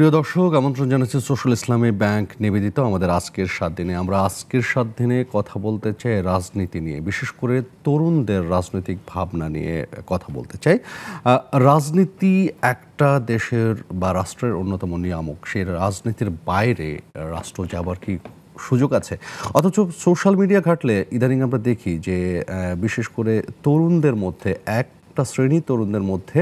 প্রিয় দর্শক, আমন্ত্রণ জানাচ্ছি সোশ্যাল ইসলামী ব্যাংক নিবেদিত আমাদের আজকের 7 দিনে। আমরা আজকের 7 দিনে কথা বলতে চাই রাজনীতি নিয়ে, বিশেষ করে তরুণদের রাজনৈতিক ভাবনা নিয়ে কথা বলতে চাই। রাজনীতি একটা দেশের বা রাষ্ট্রের অন্যতম নিয়ামক। সেই রাজনীতির বাইরে রাষ্ট্র যাবার কি সুযোগ আছে? অথচ সোশ্যাল মিডিয়া ঘাটলে ইদানিং আমরা দেখি যে বিশেষ করে তরুণদের মধ্যে একটা শ্রেণী তরুণদের মধ্যে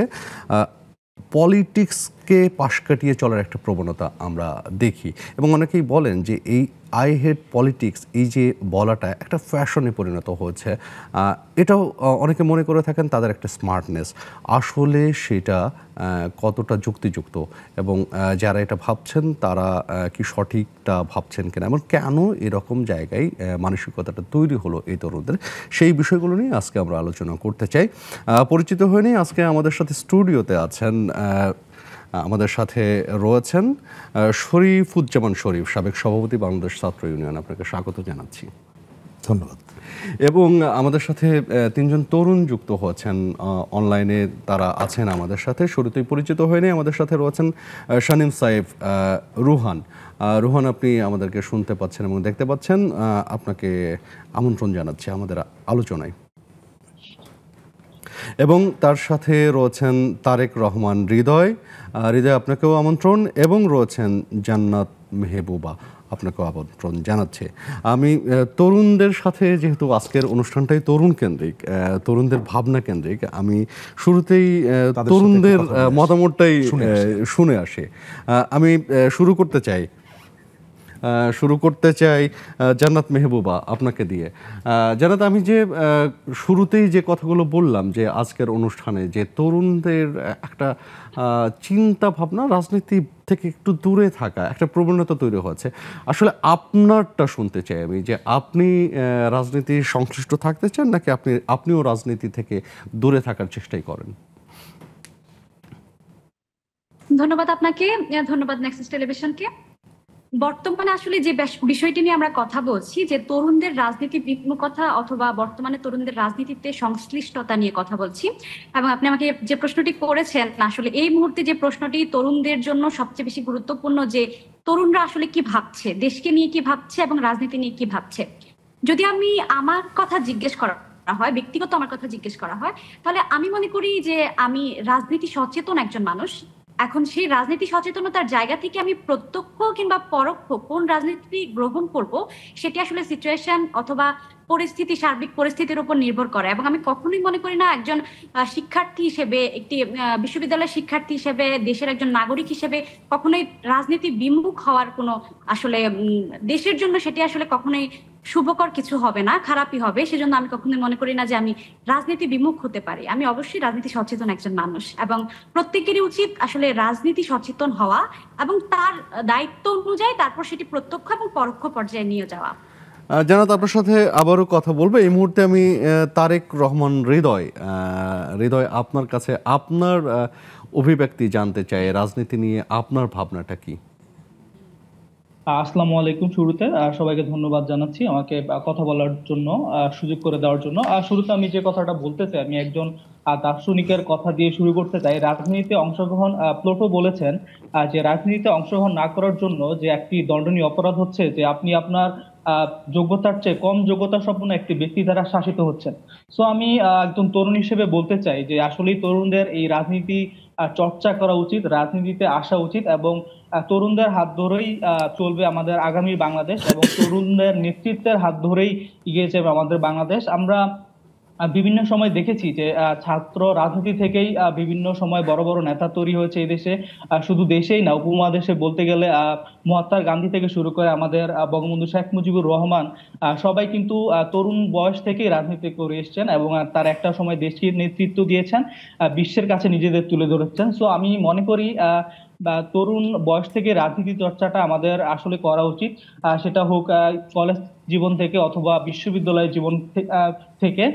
পলিটিক্সকে পাশ কাটিয়ে চলার একটা প্রবণতা আমরা দেখি, এবং অনেকেই বলেন যে এই আই হেট পলিটিক্স, এই যে বলাটা একটা ফ্যাশনে পরিণত হয়েছে। এটাও অনেকে মনে করে থাকেন তাদের একটা স্মার্টনেস। আসলে সেটা কতটা যুক্তিযুক্ত, এবং যারা এটা ভাবছেন তারা কি সঠিকটা ভাবছেন কিনা, এবং কেন এরকম জায়গায় মানসিকতাটা তৈরি হলো এই তরুণদের, সেই বিষয়গুলো নিয়ে আজকে আমরা আলোচনা করতে চাই। পরিচিত হয়ে নিই, আজকে আমাদের সাথে স্টুডিওতে আছেন, আমাদের সাথে রয়েছেন শরীফুজ্জামান শরীফ, সাবেক সভাপতি বাংলাদেশ ছাত্র ইউনিয়ন। আপনাকে স্বাগত জানাচ্ছি। ধন্যবাদ। এবং আমাদের সাথে তিনজন তরুণ যুক্ত হয়েছেন অনলাইনে, তারা আছেন আমাদের সাথে। শুরুতেই পরিচিত হয়ে নেই, আমাদের সাথে রয়েছেন শানিম সাইফ, রুহান। রুহান, আপনি আমাদেরকে শুনতে পাচ্ছেন এবং দেখতে পাচ্ছেন, আপনাকে আমন্ত্রণ জানাচ্ছি আমাদের আলোচনায়। এবং তার সাথে রয়েছেন তারেক রহমান হৃদয়। হৃদয়, আপনাকেও আমন্ত্রণ। এবং রয়েছেন জান্নাত মেহবুবা, আপনাকেও আমন্ত্রণ জানাচ্ছে। আমি তরুণদের সাথে, যেহেতু আজকের অনুষ্ঠানটাই তরুণ কেন্দ্রিক, তরুণদের ভাবনা কেন্দ্রিক, আমি শুরুতেই তরুণদের মতামতটাই শুনে আসি। আমি শুরু করতে চাই জান্নাত মেহবুবা, আপনাকে দিয়ে। জান্নাত, আমি যে শুরুতেই যে কথাগুলো বললাম যে আজকের অনুষ্ঠানে যে তরুণদের একটা চিন্তা ভাবনা রাজনীতি থেকে একটু দূরে থাকা একটা প্রবণতা তৈরি হয়েছে, আসলে আপনারটা শুনতে চাই আমি, যে আপনি রাজনীতি সংশ্লিষ্ট থাকতে চান নাকি আপনিও রাজনীতি থেকে দূরে থাকার চেষ্টাই করেন? ধন্যবাদ আপনাকে, ধন্যবাদ নেক্সাস টেলিভিশনকে। বর্তমানে আসলে যে বিষয়টি নিয়ে আমরা কথা বলছি, যে তরুণদের রাজনীতি বিমুখতা অথবা বর্তমানে তরুণদের রাজনীতিতে সংশ্লিষ্টতা নিয়ে কথা বলছি। এবং আপনি আমাকে যে প্রশ্নটি করেছেন, আসলে এই মুহূর্তে যে প্রশ্নটি তরুণদের জন্য সবচেয়ে বেশি গুরুত্বপূর্ণ, যে তরুণরা আসলে কি ভাবছে, দেশকে নিয়ে কি ভাবছে এবং রাজনীতি নিয়ে কি ভাবছে। যদি আমি আমার কথা জিজ্ঞেস করা হয়, ব্যক্তিগত আমার কথা জিজ্ঞেস করা হয়, তাহলে আমি মনে করি যে আমি রাজনীতি সচেতন একজন মানুষ। এখন সেই রাজনীতি সচেতনতার জায়গা থেকে আমি প্রত্যক্ষ কিংবা পরোক্ষ কোন রাজনীতি গ্রহণ করব, সেটি আসলে সিচুয়েশন অথবা পরিস্থিতি, সার্বিক পরিস্থিতির উপর নির্ভর করে। এবং আমি কখনোই মনে করি না একজন শিক্ষার্থী হিসেবে, একটি বিশ্ববিদ্যালয়ের শিক্ষার্থী হিসেবে, দেশের একজন নাগরিক হিসেবে কখনোই রাজনীতি বিমুখ হওয়ার কোনো আসলে দেশের জন্য সেটি আসলে কখনোই শুভকর কিছু হবে না, খারাপই হবে। সেজন্য আমি কখনোই মনে করি না যে আমি রাজনীতি বিমুখ হতে পারি। আমি অবশ্যই রাজনীতি সচেতন একজন মানুষ, এবং প্রত্যেকেরই উচিত আসলে রাজনীতি সচেতন হওয়া এবং তার দায়িত্ব অনুযায়ী তারপর সেটি প্রত্যক্ষ এবং পরোক্ষ পর্যায়ে নিয়ে যাওয়া। জানাত, আপনার সাথে আবারও কথা বলবো। এই মুহূর্তে আমি তারেক রহমান হৃদয়, আপনার কাছে আপনার অভিব্যক্তি জানতে চাই, রাজনীতি নিয়ে আপনার ভাবনাটা কি? আসসালামু আলাইকুম। শুরুতে সবাইকে ধন্যবাদ জানাচ্ছি আমাকে কথা বলার জন্য, সুযোগ করে দেওয়ার জন্য। শুরুতে আমি যে কথাটা বলতে চাই, আমি একজন দার্শনিকের কথা দিয়ে শুরু করতে চাই। রাজনীতিতে অংশগ্রহণ, প্লোটো বলেছেন যে রাজনীতিতে অংশগ্রহণ না করার জন্য যে একটি দণ্ডনীয় অপরাধ হচ্ছে যে আপনি আপনার যোগ্যতার চেয়ে কম যোগ্যতা সম্পন্ন একটি ব্যক্তি দ্বারা শাসিত হচ্ছেন। সো আমি একজন তরুণ হিসেবে বলতে চাই যে আসলেই তরুণদের এই রাজনীতি চর্চা করা উচিত, রাজনীতিতে আসা উচিত, এবং তরুণদের হাত ধরেই চলবে আমাদের আগামী বাংলাদেশ, এবং তরুণদের নেতৃত্বের হাত ধরেই এগিয়ে যাবে আমাদের বাংলাদেশ। আমরা বিভিন্ন সময় দেখেছি যে ছাত্র রাজনীতি থেকেই বিভিন্ন সময় বড় বড় নেতা তৈরি হয়েছে এই দেশে। শুধু দেশেই না, উপমহাদেশে বলতে গেলে মহাত্মা গান্ধী থেকে শুরু করে আমাদের বঙ্গবন্ধু শেখ মুজিবুর রহমান, সবাই কিন্তু তরুণ বয়স থেকেই রাজনীতি করে এসছেন, এবং তার একটা সময় দেশকে নেতৃত্ব দিয়েছেন, বিশ্বের কাছে নিজেদের তুলে ধরেছেন। সো আমি মনে করি বা তরুণ বয়স থেকে রাজনীতি চর্চাটা আমাদের আসলে করা উচিত, সেটা হোক কলেজ জীবন থেকে অথবা বিশ্ববিদ্যালয় জীবন থেকে।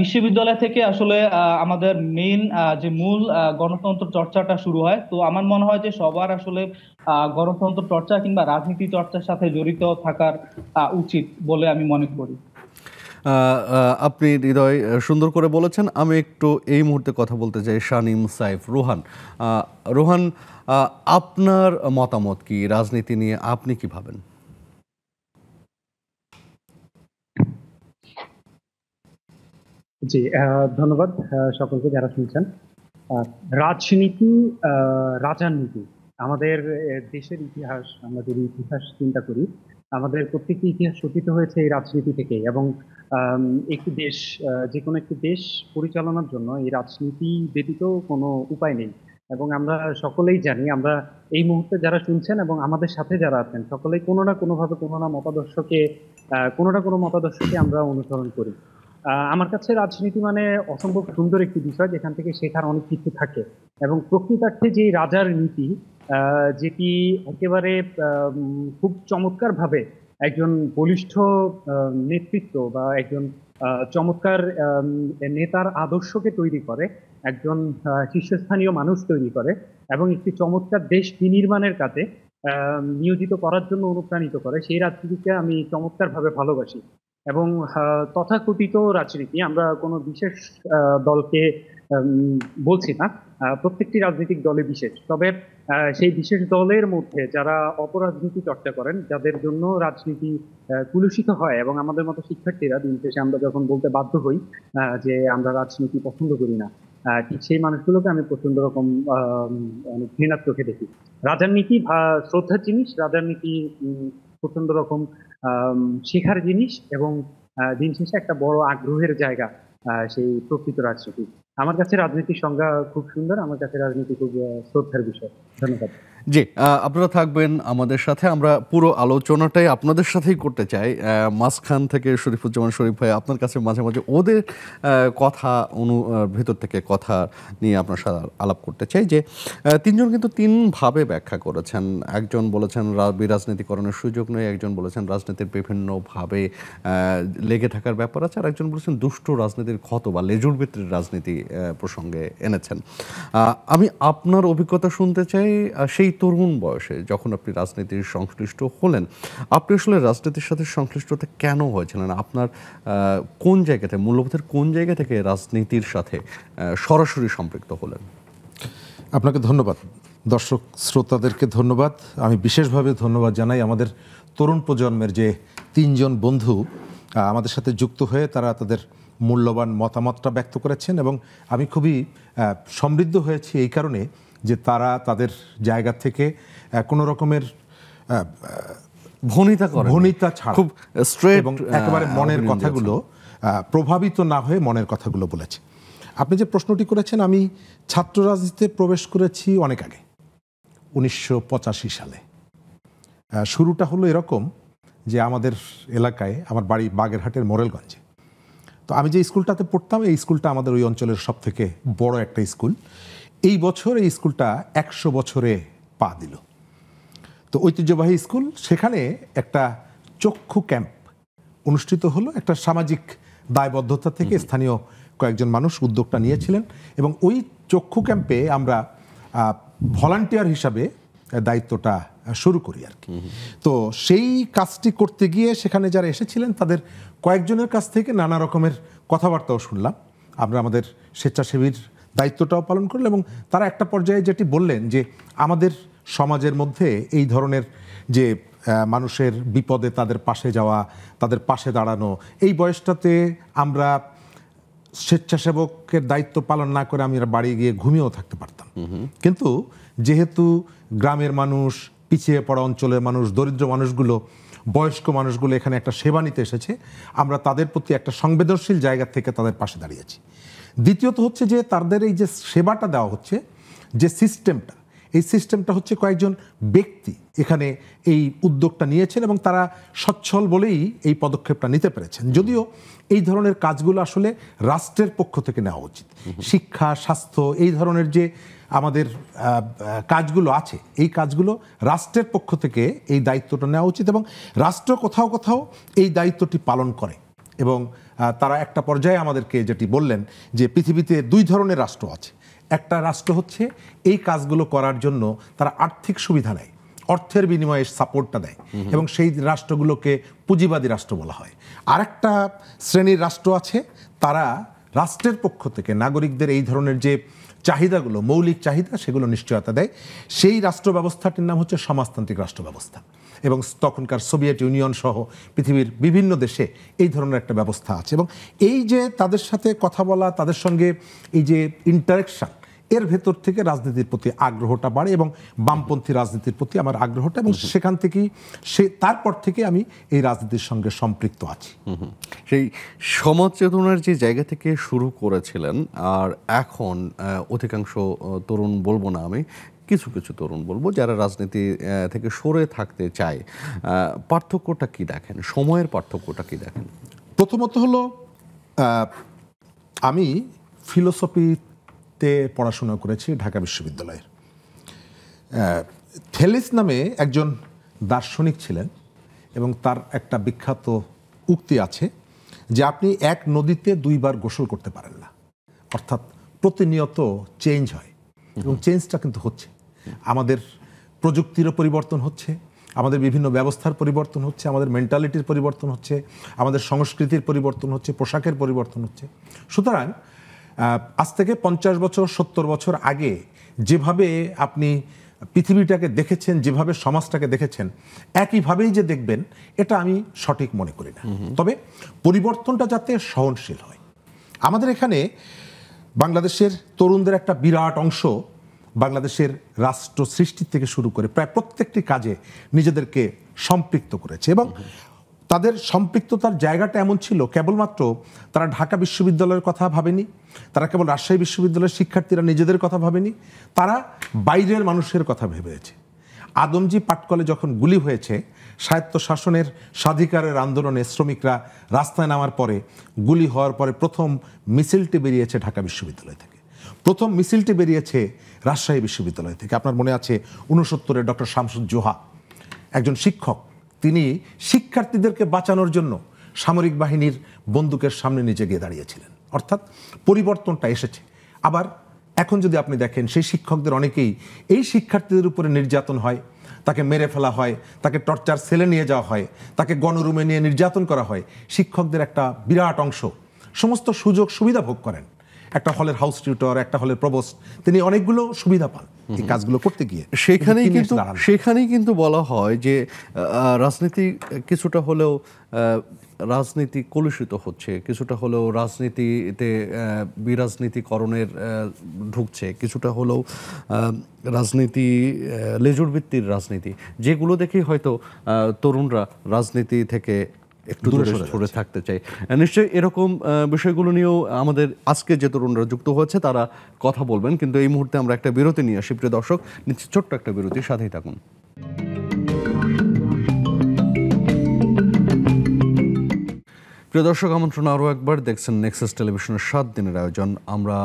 বিশ্ববিদ্যালয় থেকে আসলে আমাদের মেইন যে মূল গণতন্ত্র চর্চাটা শুরু হয়। তো আমার মনে হয় যে সবার আসলে গণতন্ত্র চর্চা কিংবা রাজনীতি চর্চার সাথে জড়িত থাকার উচিত বলে আমি মনে করি। আপনি হৃদয় সুন্দর করে বলেছেন। আমি একটু এই মুহূর্তে কথা বলতে চাই শানিম, সাইফ, রোহান। রোহান, আপনার মতামত কি রাজনীতি নিয়ে? আপনি কি ভাবেন? জি, ধন্যবাদ সকলকে যারা শুনছেন। রাজনীতি, রাজার নীতি, আমাদের দেশের ইতিহাস, আমরা যদি ইতিহাস চিন্তা করি, আমাদের প্রত্যেকটি ইতিহাস রচিত হয়েছে এই রাজনীতি থেকেই। এবং একটি দেশ, যে কোনো একটি দেশ পরিচালনার জন্য এই রাজনীতি ব্যতীত কোনো উপায় নেই। এবং আমরা সকলেই জানি, আমরা এই মুহূর্তে যারা শুনছেন এবং আমাদের সাথে যারা আছেন, সকলেই কোনো না কোনোভাবে কোনো না কোনো মতাদর্শকে আমরা অনুসরণ করি। আমার কাছে রাজনীতি মানে অসম্ভব সুন্দর একটি বিষয়, যেখান থেকে শেখার অনেক কিছু থাকে। এবং প্রকৃতার্থে যে রাজার নীতি, যেটি একেবারে খুব চমৎকার ভাবে একজন বলিষ্ঠ নেতৃত্ব বা একজন চমৎকার নেতার আদর্শকে তৈরি করে, একজন শীর্ষস্থানীয় মানুষ তৈরি করে, এবং একটি চমৎকার দেশ বিনির্মাণের কাজে নিয়োজিত করার জন্য অনুপ্রাণিত করে, সেই রাজনীতিকে আমি চমৎকার ভাবে ভালোবাসি। এবং তথাকথিত রাজনীতি, আমরা কোনো বিশেষ দলকে বলছি না, প্রত্যেকটি রাজনৈতিক দলে বিশেষ। তবে সেই বিশেষ দলের মধ্যে যারা অপরাজনীতি চর্চা করেন, যাদের জন্য রাজনীতি কুলুষিত হয়, এবং আমাদের মতো শিক্ষার্থীরা দিন শেষে আমরা যখন বলতে বাধ্য হই যে আমরা রাজনীতি পছন্দ করি না, ঠিক সেই মানুষগুলোকে আমি প্রচন্ড রকম অনেক ঘৃণার চোখে দেখি। রাজার নীতি শ্রদ্ধার জিনিস, রাজার নীতি প্রচন্ড রকম শেখার জিনিস, এবং দিন শেষে একটা বড় আগ্রহের জায়গা সেই প্রকৃত রাজনীতি। আমার কাছে রাজনীতির সংজ্ঞা খুব সুন্দর, আমার কাছে রাজনীতি খুব শ্রদ্ধার বিষয়। ধন্যবাদ। জি, আপনারা থাকবেন আমাদের সাথে। আমরা পুরো আলোচনাটাই আপনাদের সাথেই করতে চাই। মাঝখান থেকে শরীফুজ্জামান শরীফ ভাই, আপনার কাছে মাঝে মাঝে ওদের কথা ভেতর থেকে কথা নিয়ে আপনার সাথে আলাপ করতে চাই। যে তিনজন কিন্তু তিনভাবে ব্যাখ্যা করেছেন। একজন বলেছেন বিরাজনীতিকরণের সুযোগ নেই, একজন বলেছেন রাজনীতির বিভিন্নভাবে লেগে থাকার ব্যাপার আছে, আর একজন বলেছেন দুষ্ট রাজনীতির ক্ষত বা লেজুর ভিত্তির রাজনীতি প্রসঙ্গে এনেছেন। আমি আপনার অভিজ্ঞতা শুনতে চাই। সেই তরুণ বয়সে যখন আপনি রাজনীতির সংশ্লিষ্ট হলেন, আপনি আসলে রাজনীতির সাথে সংশ্লিষ্টতা কেন হয়েছিলেন? আপনার কোন জায়গা থেকে, মূল্যবোধের কোন জায়গা থেকে রাজনীতির সাথে সরাসরি সম্পৃক্ত হলেন? আপনাকে ধন্যবাদ। দর্শক শ্রোতাদেরকে ধন্যবাদ। আমি বিশেষভাবে ধন্যবাদ জানাই আমাদের তরুণ প্রজন্মের যে তিনজন বন্ধু আমাদের সাথে যুক্ত হয়ে তারা তাদের মূল্যবান মতামতটা ব্যক্ত করেছেন, এবং আমি খুবই সমৃদ্ধ হয়েছি এই কারণে যে তারা তাদের জায়গা থেকে কোনো রকমের ভনিতা ছাড়া খুব স্ট্রেট এবং একেবারে মনের কথাগুলো প্রভাবিত না হয়ে মনের কথাগুলো বলেছে। আপনি যে প্রশ্নটি করেছেন, আমি ছাত্র রাজনীতিতে প্রবেশ করেছি অনেক আগে, 1985 সালে। শুরুটা হলো এরকম যে আমাদের এলাকায়, আমার বাড়ি বাগেরহাটের মোরেলগঞ্জে। তো আমি যে স্কুলটাতে পড়তাম, এই স্কুলটা আমাদের ওই অঞ্চলের সব থেকে বড় একটা স্কুল। এই বছর এই স্কুলটা 100 বছরে পা দিল। তো ঐতিহ্যবাহী স্কুল, সেখানে একটা চক্ষু ক্যাম্প অনুষ্ঠিত হলো। একটা সামাজিক দায়বদ্ধতা থেকে স্থানীয় কয়েকজন মানুষ উদ্যোগটা নিয়েছিলেন, এবং ওই চক্ষু ক্যাম্পে আমরা ভলান্টিয়ার হিসাবে দায়িত্বটা শুরু করি আর কি। তো সেই কাজটি করতে গিয়ে সেখানে যারা এসেছিলেন তাদের কয়েকজনের কাছ থেকে নানা রকমের কথাবার্তাও শুনলাম। আমরা আমাদের স্বেচ্ছাসেবীর দায়িত্বটাও পালন করলাম, এবং তারা একটা পর্যায়ে যেটি বললেন যে আমাদের সমাজের মধ্যে এই ধরনের যে মানুষের বিপদে তাদের পাশে যাওয়া, তাদের পাশে দাঁড়ানো, এই বয়সটাতে আমরা স্বেচ্ছাসেবকের দায়িত্ব পালন না করে আমি বাড়ি গিয়ে ঘুমিয়েও থাকতে পারতাম। কিন্তু যেহেতু গ্রামের মানুষ, পিছিয়ে পড়া অঞ্চলের মানুষ, দরিদ্র মানুষগুলো, বয়স্ক মানুষগুলো এখানে একটা সেবা নিতে এসেছে, আমরা তাদের প্রতি একটা সংবেদনশীল জায়গা থেকে তাদের পাশে দাঁড়িয়েছি। দ্বিতীয়ত হচ্ছে যে তাদের এই যে সেবাটা দেওয়া হচ্ছে, যে সিস্টেমটা, এই সিস্টেমটা হচ্ছে কয়েকজন ব্যক্তি এখানে এই উদ্যোগটা নিয়েছেন, এবং তারা সচ্ছল বলেই এই পদক্ষেপটা নিতে পেরেছেন। যদিও এই ধরনের কাজগুলো আসলে রাষ্ট্রের পক্ষ থেকে নেওয়া উচিত। শিক্ষা, স্বাস্থ্য, এই ধরনের যে আমাদের কাজগুলো আছে, এই কাজগুলো রাষ্ট্রের পক্ষ থেকে এই দায়িত্বটা নেওয়া উচিত, এবং রাষ্ট্র কোথাও কোথাও এই দায়িত্বটি পালন করে। এবং তারা একটা পর্যায়ে আমাদেরকে যেটি বললেন যে পৃথিবীতে দুই ধরনের রাষ্ট্র আছে। একটা রাষ্ট্র হচ্ছে এই কাজগুলো করার জন্য তারা আর্থিক সুবিধা নেয়, অর্থের বিনিময়ে সাপোর্টটা দেয় এবং সেই রাষ্ট্রগুলোকে পুঁজিবাদী রাষ্ট্র বলা হয়। আরেকটা শ্রেণীর রাষ্ট্র আছে, তারা রাষ্ট্রের পক্ষ থেকে নাগরিকদের এই ধরনের যে চাহিদাগুলো, মৌলিক চাহিদা, সেগুলো নিশ্চয়তা দেয়। সেই রাষ্ট্র ব্যবস্থাটির নাম হচ্ছে সমাজতান্ত্রিক রাষ্ট্র ব্যবস্থা, এবং তখনকার সোভিয়েত ইউনিয়ন সহ পৃথিবীর বিভিন্ন দেশে এই ধরনের একটা ব্যবস্থা আছে। এবং এই যে তাদের সাথে কথা বলা, তাদের সঙ্গে এই যে ইন্টারেকশন, এর ভেতর থেকে রাজনীতির প্রতি আগ্রহটা বাড়ে এবং বামপন্থী রাজনীতির প্রতি আমার আগ্রহটা, এবং সেখান থেকেই তারপর থেকে আমি এই রাজনীতির সঙ্গে সম্পৃক্ত আছি। সেই সমাজ চেতনার যে জায়গা থেকে শুরু করেছিলেন, আর এখন অধিকাংশ তরুণ বলবো না আমি, কিছু কিছু তরুণ বলবো যারা রাজনীতি থেকে সরে থাকতে চায়, পার্থক্যটা কি দেখেন, সময়ের পার্থক্যটা কি দেখেন? প্রথমত হলো আমি ফিলোসফিতে পড়াশোনা করেছি ঢাকা বিশ্ববিদ্যালয়ের। থেলিস নামে একজন দার্শনিক ছিলেন, এবং তার একটা বিখ্যাত উক্তি আছে যে আপনি এক নদীতে দুইবার গোসল করতে পারেন না। অর্থাৎ প্রতিনিয়ত চেঞ্জ হয়, এবং চেঞ্জটা কিন্তু হচ্ছে। আমাদের প্রযুক্তিরও পরিবর্তন হচ্ছে, আমাদের বিভিন্ন ব্যবস্থার পরিবর্তন হচ্ছে, আমাদের মেন্টালিটির পরিবর্তন হচ্ছে, আমাদের সংস্কৃতির পরিবর্তন হচ্ছে, পোশাকের পরিবর্তন হচ্ছে। সুতরাং আজ থেকে 50 বছর 70 বছর আগে যেভাবে আপনি পৃথিবীটাকে দেখেছেন, যেভাবে সমাজটাকে দেখেছেন, একইভাবেই যে দেখবেন, এটা আমি সঠিক মনে করি না। তবে পরিবর্তনটা যাতে সহনশীল হয়। আমাদের এখানে বাংলাদেশের তরুণদের একটা বিরাট অংশ বাংলাদেশের রাষ্ট্র সৃষ্টির থেকে শুরু করে প্রায় প্রত্যেকটি কাজে নিজেদেরকে সম্পৃক্ত করেছে, এবং তাদের সম্পৃক্ততার জায়গাটা এমন ছিল, কেবলমাত্র তারা ঢাকা বিশ্ববিদ্যালয়ের কথা ভাবেনি, তারা কেবল রাজশাহী বিশ্ববিদ্যালয়ের শিক্ষার্থীরা নিজেদের কথা ভাবেনি, তারা বাইরের মানুষের কথা ভেবেছে। আদমজি পাটকলে যখন গুলি হয়েছে, স্বায়ত্তশাসনের স্বাধিকারের আন্দোলনে শ্রমিকরা রাস্তায় নামার পরে, গুলি হওয়ার পরে প্রথম মিছিলটি বেরিয়েছে ঢাকা বিশ্ববিদ্যালয় থেকে, প্রথম মিছিলটি বেরিয়েছে রাজশাহী বিশ্ববিদ্যালয় থেকে। আপনার মনে আছে 69-এ ডক্টর শামসুজ্জোহা, একজন শিক্ষক, তিনি শিক্ষার্থীদেরকে বাঁচানোর জন্য সামরিক বাহিনীর বন্দুকের সামনে নিচে গিয়ে দাঁড়িয়েছিলেন। অর্থাৎ পরিবর্তনটা এসেছে। আবার এখন যদি আপনি দেখেন, সেই শিক্ষকদের অনেকেই এই শিক্ষার্থীদের উপরে নির্যাতন হয়, তাকে মেরে ফেলা হয়, তাকে টর্চার সেলে নিয়ে যাওয়া হয়, তাকে গণরুমে নিয়ে নির্যাতন করা হয়। শিক্ষকদের একটা বিরাট অংশ সমস্ত সুযোগ সুবিধা ভোগ করেন। একটা হলের হাউস টিউটর, একটা হলের প্রভোস্ট, তিনি অনেকগুলো সুবিধা পান এই কাজগুলো করতে গিয়ে। সেখানেই কিন্তু বলা হয় যে রাজনীতি কিছুটা হলেও রাজনীতি কলুষিত হচ্ছে, কিছুটা হলেও রাজনীতিতে বিরাজনীতিকরণের ঢুকছে, কিছুটা হলেও রাজনীতি লেজুর ভিত্তির রাজনীতি, যেগুলো দেখেই হয়তো তরুণরা রাজনীতি থেকে একটু দূরে সরে থাকতে চাই। নিশ্চয়ই এরকম বিষয়গুলো নিয়েও আমাদের আজকে যে তরুণরা যুক্ত হয়েছে তারা কথা বলবেন, কিন্তু এই মুহূর্তে আমরা একটা বিরতি নিয়ে আসি। প্রিয় দর্শক, নিচ্ছে ছোট্ট একটা বিরতি, সাথেই থাকুন। প্রিয় দর্শক, আমন্ত্রণ আরও একবার, দেখছেন নেক্সাস টেলিভিশনের 7 দিনের আয়োজন। আমরা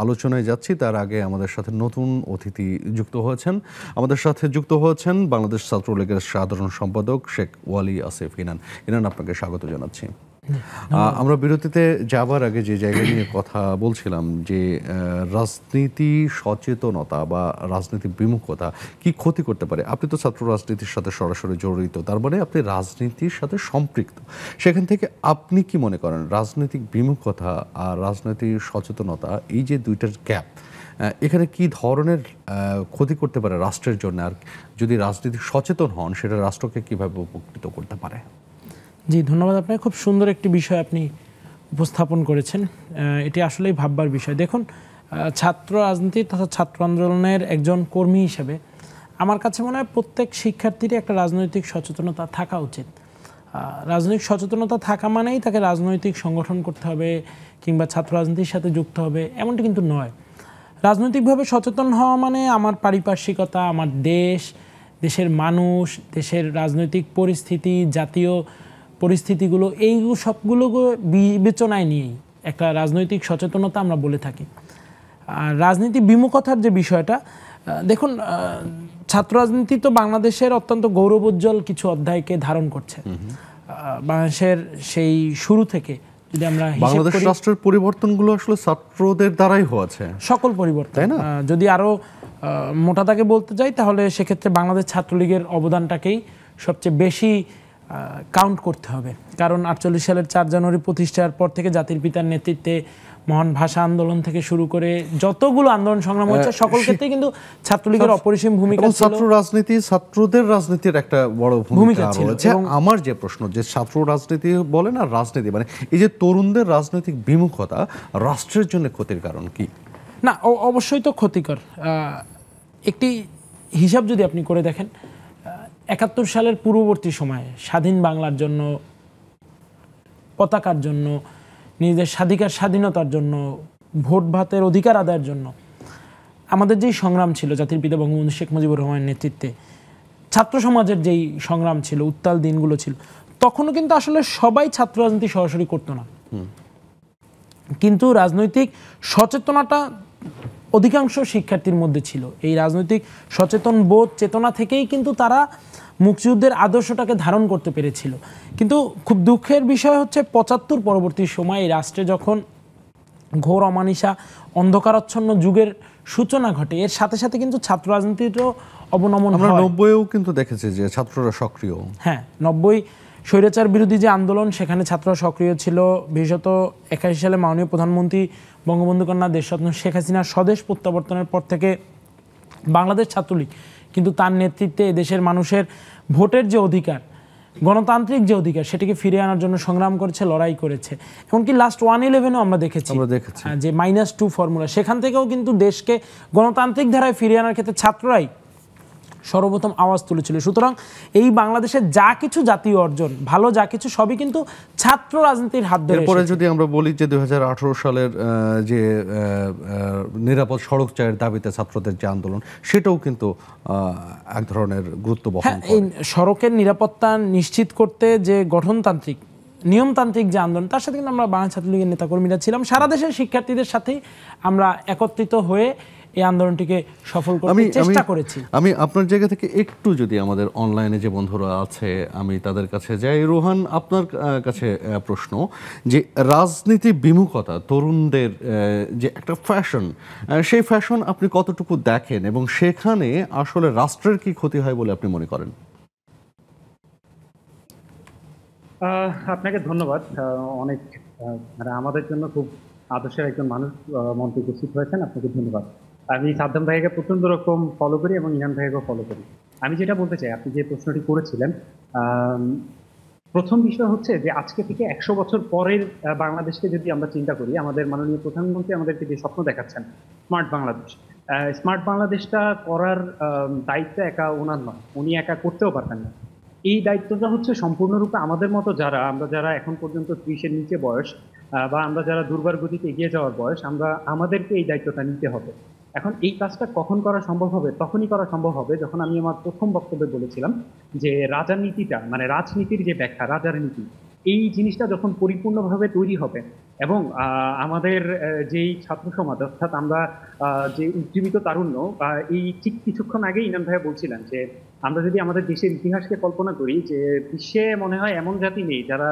আলোচনায় যাচ্ছি, তার আগে আমাদের সাথে নতুন অতিথি যুক্ত হয়েছেন। আমাদের সাথে যুক্ত হয়েছেন বাংলাদেশ ছাত্রলীগের সাধারণ সম্পাদক শেখ ওয়ালি আসিফ ইনান। ইনান, আপনাকে স্বাগত জানাচ্ছি। আমরা বিরতিতে যাবার আগে যে জায়গা নিয়ে কথা বলছিলাম, যে রাজনীতি সচেতনতা বা রাজনীতি বিমুখতা কি ক্ষতি করতে পারে। আপনি তো ছাত্র রাজনীতির সাথে সরাসরি জড়িত, তার মানে আপনি রাজনীতির সাথে সম্পৃক্ত। সেখান থেকে আপনি কি মনে করেন রাজনৈতিক বিমুখতা আর রাজনৈতিক সচেতনতা, এই যে দুইটার গ্যাপ, এখানে কি ধরনের ক্ষতি করতে পারে রাষ্ট্রের জন্য, আর যদি রাজনীতি সচেতন হন সেটা রাষ্ট্রকে কিভাবে উপকৃত করতে পারে? জি, ধন্যবাদ আপনাকে। খুব সুন্দর একটি বিষয় আপনি উপস্থাপন করেছেন। এটি আসলেই ভাববার বিষয়। দেখুন, ছাত্র রাজনীতি তথা ছাত্র আন্দোলনের একজন কর্মী হিসেবে আমার কাছে মনে হয় প্রত্যেক শিক্ষার্থীরই একটা রাজনৈতিক সচেতনতা থাকা উচিত। রাজনৈতিক সচেতনতা থাকা মানেই তাকে রাজনৈতিক সংগঠন করতে হবে কিংবা ছাত্র রাজনীতির সাথে যুক্ত হবে, এমনটি কিন্তু নয়। রাজনৈতিকভাবে সচেতন হওয়া মানে আমার পারিপার্শ্বিকতা, আমার দেশের মানুষ, দেশের রাজনৈতিক পরিস্থিতি, জাতীয় পরিস্থিতিগুলো, এই সবগুলো বিবেচনায় নিয়েই একটা রাজনৈতিক সচেতনতা আমরা বলে থাকি। আর রাজনীতি বিমুখতার যে বিষয়টা, দেখুন, ছাত্র রাজনীতি তো বাংলাদেশের অত্যন্ত গৌরবোজ্জ্বল কিছু অধ্যায়কে ধারণ করছে। বাংলাদেশের সেই শুরু থেকে যদি আমরা বাংলাদেশ রাষ্ট্রের পরিবর্তনগুলো আসলে ছাত্রদের দ্বারাই হয়েছে, সকল পরিবর্তন, যদি আরো মোটা দাগে বলতে যাই তাহলে সেক্ষেত্রে বাংলাদেশ ছাত্রলীগের অবদানটাকেই সবচেয়ে বেশি কাউন্ট করতে হবে। কারণ 48 সালের 4 জানুয়ারি প্রতিষ্ঠার পর থেকে জাতির পিতার নেতৃত্বে মহান ভাষা আন্দোলন থেকে শুরু করে যতগুলো আন্দোলন সংগ্রাম হচ্ছে সকল ক্ষেত্রে কিন্তু ছাত্রলীগের অপরিসীম ভূমিকা ছিল। ছাত্র রাজনীতি, ছাত্রদের রাজনীতির একটা বড় ভূমিকা রয়েছে। আমার যে প্রশ্ন, যে ছাত্র রাজনীতি বলেন আর রাজনীতি, মানে এই যে তরুণদের রাজনৈতিক বিমুখতা রাষ্ট্রের জন্য ক্ষতির কারণ কি? না, অবশ্যই তো ক্ষতিকর। একটি হিসাব যদি আপনি করে দেখেন, 71 সালের পূর্ববর্তী সময়ে স্বাধীন বাংলার জন্য, পতাকার জন্য, নিজেদের স্বাধীনতার জন্য, ভোট ভাতের অধিকার আদায়ের জন্য আমাদের যেই সংগ্রাম ছিল জাতির পিতা বঙ্গবন্ধু শেখ মুজিবুর রহমানের নেতৃত্বে, ছাত্র সমাজের যেই সংগ্রাম ছিল, উত্তাল দিনগুলো ছিল, তখনও কিন্তু আসলে সবাই ছাত্র রাজনীতি সরাসরি করতো না, কিন্তু রাজনৈতিক সচেতনতা অধিকাংশ শিক্ষার্থীর মধ্যে ছিল। এই রাজনৈতিক সচেতন বোধ চেতনা থেকেই কিন্তু তারা মুক্তিযুদ্ধের আদর্শটাকে ধারণ করতে পেরেছিল। কিন্তু খুব দুঃখের বিষয় হচ্ছে 75 পরবর্তী সময়ে এই রাষ্ট্রে যখন ঘোর অমানিসা অন্ধকারাচ্ছন্ন যুগের সূচনা ঘটে, এর সাথে সাথে কিন্তু ছাত্র রাজনীতিরও অবনমন হয়। আমরা 90-এও কিন্তু দেখেছি যে ছাত্ররা সক্রিয়। হ্যাঁ, 90 স্বৈরাচার বিরোধী যে আন্দোলন, সেখানে ছাত্ররা সক্রিয় ছিল। বিশেষত 81 সালে মাননীয় প্রধানমন্ত্রী বঙ্গবন্ধু কন্যা দেশরত্ন শেখ হাসিনার স্বদেশ প্রত্যাবর্তনের পর থেকে বাংলাদেশ ছাত্রলীগ কিন্তু তার নেতৃত্বে দেশের মানুষের ভোটের যে অধিকার, গণতান্ত্রিক যে অধিকার, সেটিকে ফিরিয়ে আনার জন্য সংগ্রাম করেছে, লড়াই করেছে। এমনকি লাস্ট 111-এও আমরা দেখেছি যে -2 ফর্মুলা, সেখান থেকেও কিন্তু দেশকে গণতান্ত্রিক ধারায় ফিরিয়ে আনার ক্ষেত্রে ছাত্ররাই সর্বপ্রথম আওয়াজ তুলেছিল। সুতরাং এই বাংলাদেশের যা কিছু জাতীয় অর্জন, ভালো যা কিছু, সবই কিন্তু ছাত্র রাজনীতির হাত ধরে। এরপরে যদি আমরা বলি যে 2018 সালের যে নিরাপদ সড়ক চায়ের দাবিতে ছাত্রদের যে আন্দোলন, সেটাও কিন্তু এক ধরনের গুরুত্ব বহন করে। এই সড়কের নিরাপত্তা নিশ্চিত করতে যে গঠনতান্ত্রিক নিয়মতান্ত্রিক যে আন্দোলন, তার সাথে কিন্তু আমরা বাংলাদেশ ছাত্রলীগের নেতাকর্মীরা ছিলাম। সারা দেশের শিক্ষার্থীদের সাথেই আমরা একত্রিত হয়ে এই আন্দোলনটিকে সফল করতে চেষ্টা করেছি। আমি আপনার জায়গা থেকে একটু যদি আমাদের অনলাইনে যে বন্ধুরা আছে আমি তাদের কাছে যাই। রোহান, আপনার কাছে প্রশ্ন, যে রাজনীতি বিমুখতা তরুণদের যে একটা ফ্যাশন, সেই ফ্যাশন আপনি কতটুকু দেখেন এবং সেখানে আসলে রাষ্ট্রের কি ক্ষতি হয় বলে আপনি মনে করেন? আপনাকে ধন্যবাদ। অনেক মানে আমাদের জন্য খুব আদর্শের একজন মানুষ মঞ্চে উপস্থিত হয়েছেন, আপনাকে ধন্যবাদ। আমি সাদ্দাম ভাইকে প্রচন্ড রকম ফলো করি এবং ইনান ভাইকেও ফলো করি। আমি যেটা বলতে চাই, আপনি যে প্রশ্নটি করেছিলেন, প্রথম বিষয় হচ্ছে যে আজকে থেকে 100 বছর পরের বাংলাদেশকে যদি আমরা চিন্তা করি, আমাদের মাননীয় প্রধানমন্ত্রী আমাদেরকে যে স্বপ্ন দেখাচ্ছেন স্মার্ট বাংলাদেশ, স্মার্ট বাংলাদেশটা করার দায়িত্ব একা ওনার নয়, উনি একা করতেও পারতেন না। এই দায়িত্বটা হচ্ছে সম্পূর্ণরূপে আমাদের মতো আমরা যারা এখন পর্যন্ত 30-এর নিচে বয়স, বা আমরা যারা দুর্বার গতিতে এগিয়ে যাওয়ার বয়স, আমাদেরকে এই দায়িত্বটা নিতে হবে। এখন এই কাজটা কখন করা সম্ভব হবে? তখনই করা সম্ভব হবে যখন আমি আমার প্রথম বক্তব্যে বলেছিলাম যে রাজনীতিটা, মানে রাজনীতির যে ব্যাখ্যা, রাজার নীতি, এই জিনিসটা যখন পরিপূর্ণভাবে তৈরি হবে এবং আমাদের যেই ছাত্র সমাজ, অর্থাৎ আমরা যে উজ্জীবিত তারুণ্য, এই ঠিক কিছুক্ষণ আগে ইনান ভাইয়া বলছিলেন যে আমরা যদি আমাদের দেশের ইতিহাসকে কল্পনা করি, যে বিশ্বে মনে হয় এমন জাতি নেই যারা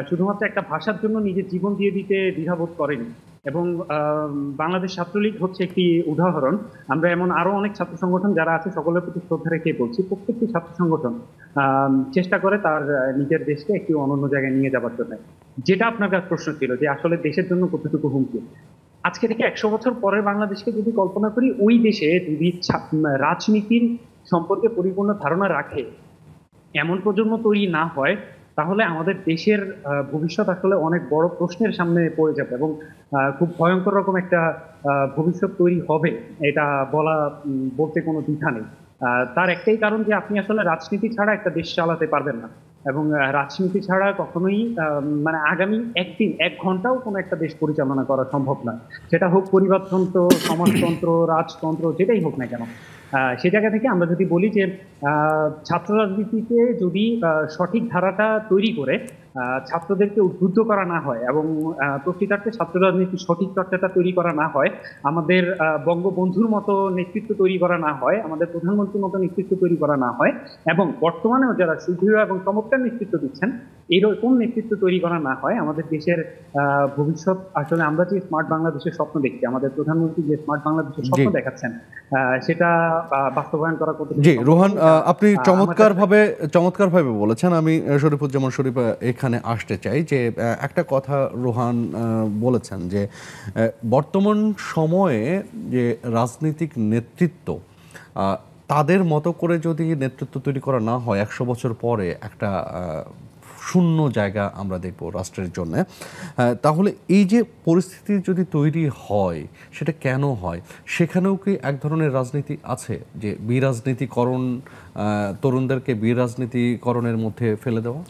শুধুমাত্র একটা ভাষার জন্য নিজের জীবন দিয়ে দিতে দ্বিধাবোধ করেনি, এবং বাংলাদেশ ছাত্রলীগ হচ্ছে একটি উদাহরণ। আমরা এমন আরো অনেক ছাত্র সংগঠন যারা আছে, সকলের প্রতি শ্রদ্ধা রেখে বলছি, প্রত্যেকটি ছাত্র সংগঠন চেষ্টা করে তার নিজের দেশকে একটি অনন্য জায়গায় নিয়ে যাবার জন্য। যেটা আপনার কাছে প্রশ্ন ছিল যে আসলে দেশের জন্য কতটুকু হুমকি, আজকে থেকে 100 বছর পরের বাংলাদেশকে যদি কল্পনা করি, ওই দেশে যদি রাজনীতির সম্পর্কে পরিপূর্ণ ধারণা রাখে এমন প্রজন্ম তৈরি না হয়, তাহলে আমাদের দেশের ভবিষ্যৎ আসলে অনেক বড় প্রশ্নের সামনে পড়ে যাবে এবং খুব ভয়ঙ্কর রকম একটা ভবিষ্যৎ তৈরি হবে, এটা বলতে কোনো দ্বিধা নেই। তার একটাই কারণ যে আপনি আসলে রাজনীতি ছাড়া একটা দেশ চালাতে পারবেন না, এবং রাজনীতি ছাড়া কখনোই মানে আগামী একদিন 1 ঘন্টাও কোনো একটা দেশ পরিচালনা করা সম্ভব না, সেটা হোক পরিবারতন্ত্র, সমাজতন্ত্র, রাজতন্ত্র, যেটাই হোক না কেন। সেই জায়গা থেকে আমরা যদি বলি যে ছাত্র রাজনীতিতে যদি সঠিক ধারাটা তৈরি করে ছাত্রদেরকে উদ্বুদ্ধ করা না হয় এবং প্রকৃতার্থে ছাত্র রাজনীতির সঠিক চর্চাটা তৈরি করা না হয়, আমাদের বঙ্গবন্ধুর মতো নেতৃত্ব তৈরি করা না হয়, আমাদের প্রধানমন্ত্রীর মতো নেতৃত্ব তৈরি করা না হয়, এবং বর্তমানেও যারা সুদৃঢ় এবং চমৎকার নেতৃত্ব দিচ্ছেন এরকম নেতৃত্ব তৈরি করা না হয়, আমাদের দেশের ভবিষ্যৎ আসলে আমরা যে স্মার্ট বাংলাদেশের স্বপ্ন দেখছি, আমাদের প্রধানমন্ত্রী যে স্মার্ট বাংলাদেশের স্বপ্ন দেখাচ্ছেন, সেটা বাস্তবায়ন করা করতে। জি রোহান, আপনি চমৎকারভাবে বলেছেন। আমি শরীফুজ্জামান শরীফ এখানে আসতে চাই যে একটা কথা রোহান বলেছেন যে বর্তমান সময়ে যে রাজনৈতিক নেতৃত্ব তাদের মতো করে যদি নেতৃত্ব তৈরি করা না হয়, 100 বছর পরে একটা শূন্য জায়গা আমরা দেখব রাষ্ট্রের জন্য। তাহলে এই যে পরিস্থিতি যদি তৈরি হয় সেটা কেন হয়? সেখানেও কি এক ধরনের রাজনীতি আছে যে বিরাজনীতিকরণ, তরুণদেরকে বিরাজনীতিকরণের মধ্যে ফেলে দেওয়া?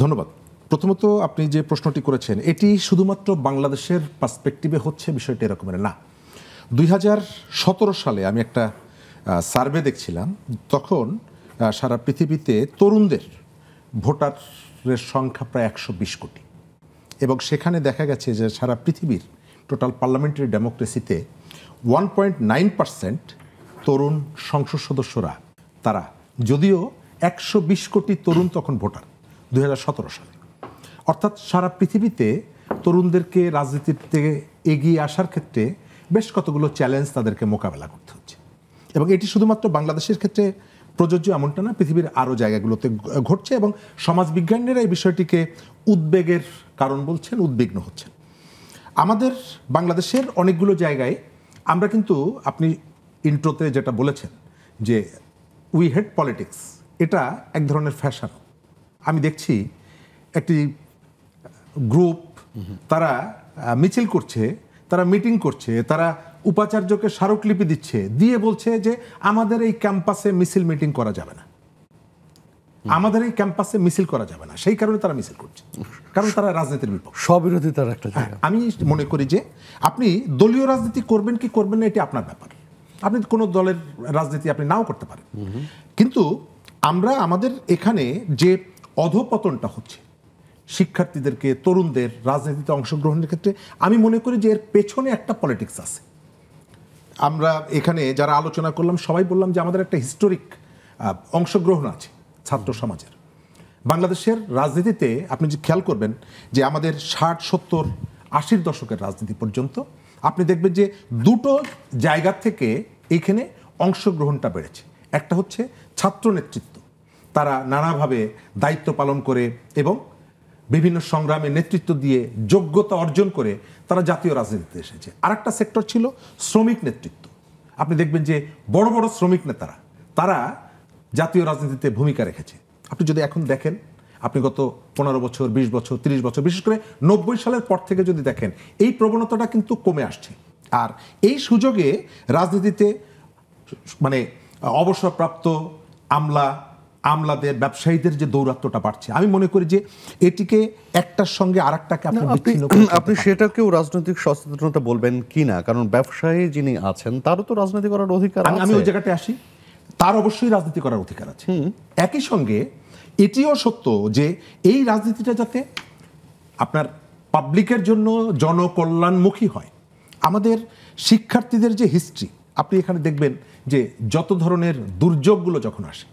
ধন্যবাদ। প্রথমত আপনি যে প্রশ্নটি করেছেন এটি শুধুমাত্র বাংলাদেশের পার্সপেক্টিভে হচ্ছে বিষয়টি এরকমের না। 2017 সালে আমি একটা সার্ভে দেখছিলাম, তখন সারা পৃথিবীতে তরুণদের ভোটারের সংখ্যা প্রায় 120 কোটি, এবং সেখানে দেখা গেছে যে সারা পৃথিবীর টোটাল পার্লামেন্টারি ডেমোক্রেসিতে 1.9% তরুণ সংসদ সদস্যরা, তারা যদিও 120 কোটি তরুণ তখন ভোটার 2017 সালে। অর্থাৎ সারা পৃথিবীতে তরুণদেরকে রাজনীতির থেকে এগিয়ে আসার ক্ষেত্রে বেশ কতগুলো চ্যালেঞ্জ তাদেরকে মোকাবেলা করতে হচ্ছে, এবং এটি শুধুমাত্র বাংলাদেশের ক্ষেত্রে প্রযোজ্য এমনটা না, পৃথিবীর আরও জায়গাগুলোতে ঘটছে, এবং সমাজবিজ্ঞানীরা এই বিষয়টিকে উদ্বেগের কারণ বলছেন, উদ্বিগ্ন হচ্ছেন। আমাদের বাংলাদেশের অনেকগুলো জায়গায় আমরা কিন্তু, আপনি ইন্ট্রোতে যেটা বলেছেন যে উই হেট পলিটিক্স, এটা এক ধরনের ফ্যাশন। আমি দেখছি একটি গ্রুপ, তারা মিছিল করছে, তারা মিটিং করছে, তারা উপাচার্যকে স্মারকলিপি দিচ্ছে, দিয়ে বলছে যে আমাদের এই ক্যাম্পাসে মিছিল মিটিং করা যাবে না, আমাদের এই ক্যাম্পাসে মিছিল করা যাবে না, সেই কারণে তারা মিছিল করছে, কারণ তারা রাজনীতির বিপক্ষ, স্ববিরোধিতার একটা জায়গা। আমি মনে করি যে আপনি দলীয় রাজনীতি করবেন কি করবেন না এটি আপনার ব্যাপার, আপনি কোনো দলের রাজনীতি আপনি নাও করতে পারেন, কিন্তু আমরা আমাদের এখানে যে অধপতনটা হচ্ছে শিক্ষার্থীদেরকে, তরুণদের রাজনীতিতে অংশগ্রহণের ক্ষেত্রে, আমি মনে করি যে এর পেছনে একটা পলিটিক্স আছে। আমরা এখানে যারা আলোচনা করলাম সবাই বললাম যে আমাদের একটা হিস্টোরিক অংশগ্রহণ আছে ছাত্র সমাজের। বাংলাদেশের রাজনীতিতে আপনি যে খেয়াল করবেন যে আমাদের 60, 70, 80 দশকের রাজনীতি পর্যন্ত আপনি দেখবেন যে দুটো জায়গা থেকে এইখানে অংশগ্রহণটা বেড়েছে। একটা হচ্ছে ছাত্র নেতৃত্ব, তারা নানাভাবে দায়িত্ব পালন করে এবং বিভিন্ন সংগ্রামে নেতৃত্ব দিয়ে যোগ্যতা অর্জন করে তারা জাতীয় রাজনীতিতে এসেছে। আরেকটা সেক্টর ছিল শ্রমিক নেতৃত্ব। আপনি দেখবেন যে বড় বড় শ্রমিক নেতারা, তারা জাতীয় রাজনীতিতে ভূমিকা রেখেছে। আপনি যদি এখন দেখেন, আপনি গত 15 বছর, 20 বছর, 30 বছর, বিশেষ করে 90 সালের পর থেকে যদি দেখেন, এই প্রবণতাটা কিন্তু কমে আসছে। আর এই সুযোগে রাজনীতিতে মানে অবসরপ্রাপ্ত আমলাদের, ব্যবসায়ীদের যে দৌরাত্ম্যটা বাড়ছে, আমি মনে করি যে এটিকে একটার সঙ্গে আরেকটাকে আপনি সেটাকেও রাজনৈতিক সচেতনতা বলবেন কি না? কারণ ব্যবসায়ী যিনি আছেন তারও তো রাজনীতি করার অধিকার আছে। আমি ওই জায়গাতে আসি, তার অবশ্যই রাজনীতি করার অধিকার আছে। একই সঙ্গে এটিও সত্য যে এই রাজনীতিটা যাতে আপনার পাবলিকের জন্য জনকল্যাণমুখী হয়। আমাদের শিক্ষার্থীদের যে হিস্ট্রি, আপনি এখানে দেখবেন যে যত ধরনের দুর্যোগগুলো যখন আসে,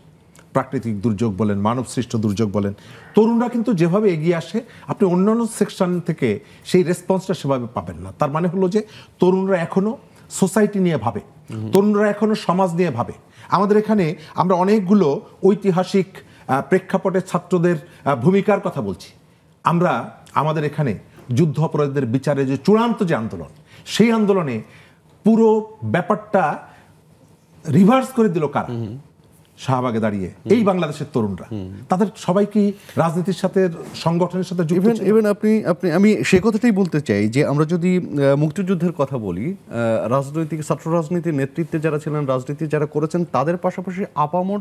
প্রাকৃতিক দুর্যোগ বলেন, মানবসৃষ্ট দুর্যোগ বলেন, তরুণরা কিন্তু যেভাবে এগিয়ে আসে, আপনি অন্যান্য সেকশন থেকে সেই রেসপন্সটা সেভাবে পাবেন না। তার মানে হলো যে তরুণরা এখনো সোসাইটি নিয়ে ভাবে, তরুণরা এখনো সমাজ নিয়ে ভাবে। আমাদের এখানে আমরা অনেকগুলো ঐতিহাসিক প্রেক্ষাপটে ছাত্রদের ভূমিকার কথা বলছি। আমরা আমাদের এখানে যুদ্ধ অপরাধীদের বিচারে যে চূড়ান্ত যে আন্দোলন, সেই আন্দোলনে পুরো ব্যাপারটা রিভার্স করে দিল কারা? শাহবাগে দাঁড়িয়ে এই বাংলাদেশের তরুণরা। তাদের সবাই কি রাজনীতির সাথে, সংগঠনের সাথে যুক্ত? ইভেন আমি সে কথাটাই বলতে চাই যে আমরা যদি মুক্তিযুদ্ধের কথা বলি, রাজনৈতিক ছাত্র রাজনীতির নেতৃত্বে যারা ছিলেন, রাজনীতি যারা করেছেন, তাদের পাশাপাশি আপামর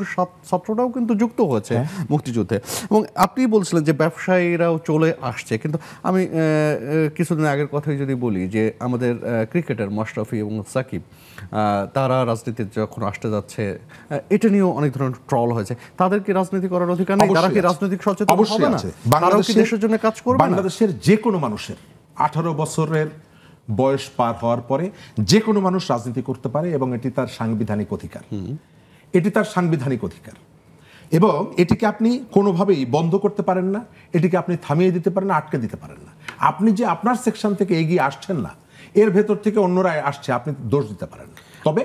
ছাত্ররাও কিন্তু যুক্ত হয়েছে মুক্তিযুদ্ধে। এবং আপনি বলছিলেন যে ব্যবসায়ীরাও চলে আসছে, কিন্তু আমি কিছুদিন আগের কথাই যদি বলি যে আমাদের ক্রিকেটার মাশরাফি এবং সাকিব, তারা রাজনীতিতে যখন আসতে যাচ্ছে, এটা নিয়েও অনেক ধরনের ট্রল হয়েছে। তাদের কি রাজনীতি করার অধিকার নেই? তারা কি রাজনৈতিক সচেতন হবে না? তারাও কি দেশের জন্য কাজ করবে? বাংলাদেশের যে কোনো মানুষের 18 বছরের বয়স পার হওয়ার পরে যে কোনো মানুষ রাজনীতি করতে পারে, এবং এটি তার সাংবিধানিক অধিকার। এটি তার সাংবিধানিক অধিকার। এবং এটিকে আপনি কোনোভাবেই বন্ধ করতে পারেন না, এটিকে আপনি থামিয়ে দিতে পারেন না, আটকে দিতে পারেন না। আপনি যে আপনার সেকশন থেকে এগিয়ে আসছেন না, এর ভেতর থেকে অন্যরা আসছে, আপনি দোষ দিতে পারেন না। তবে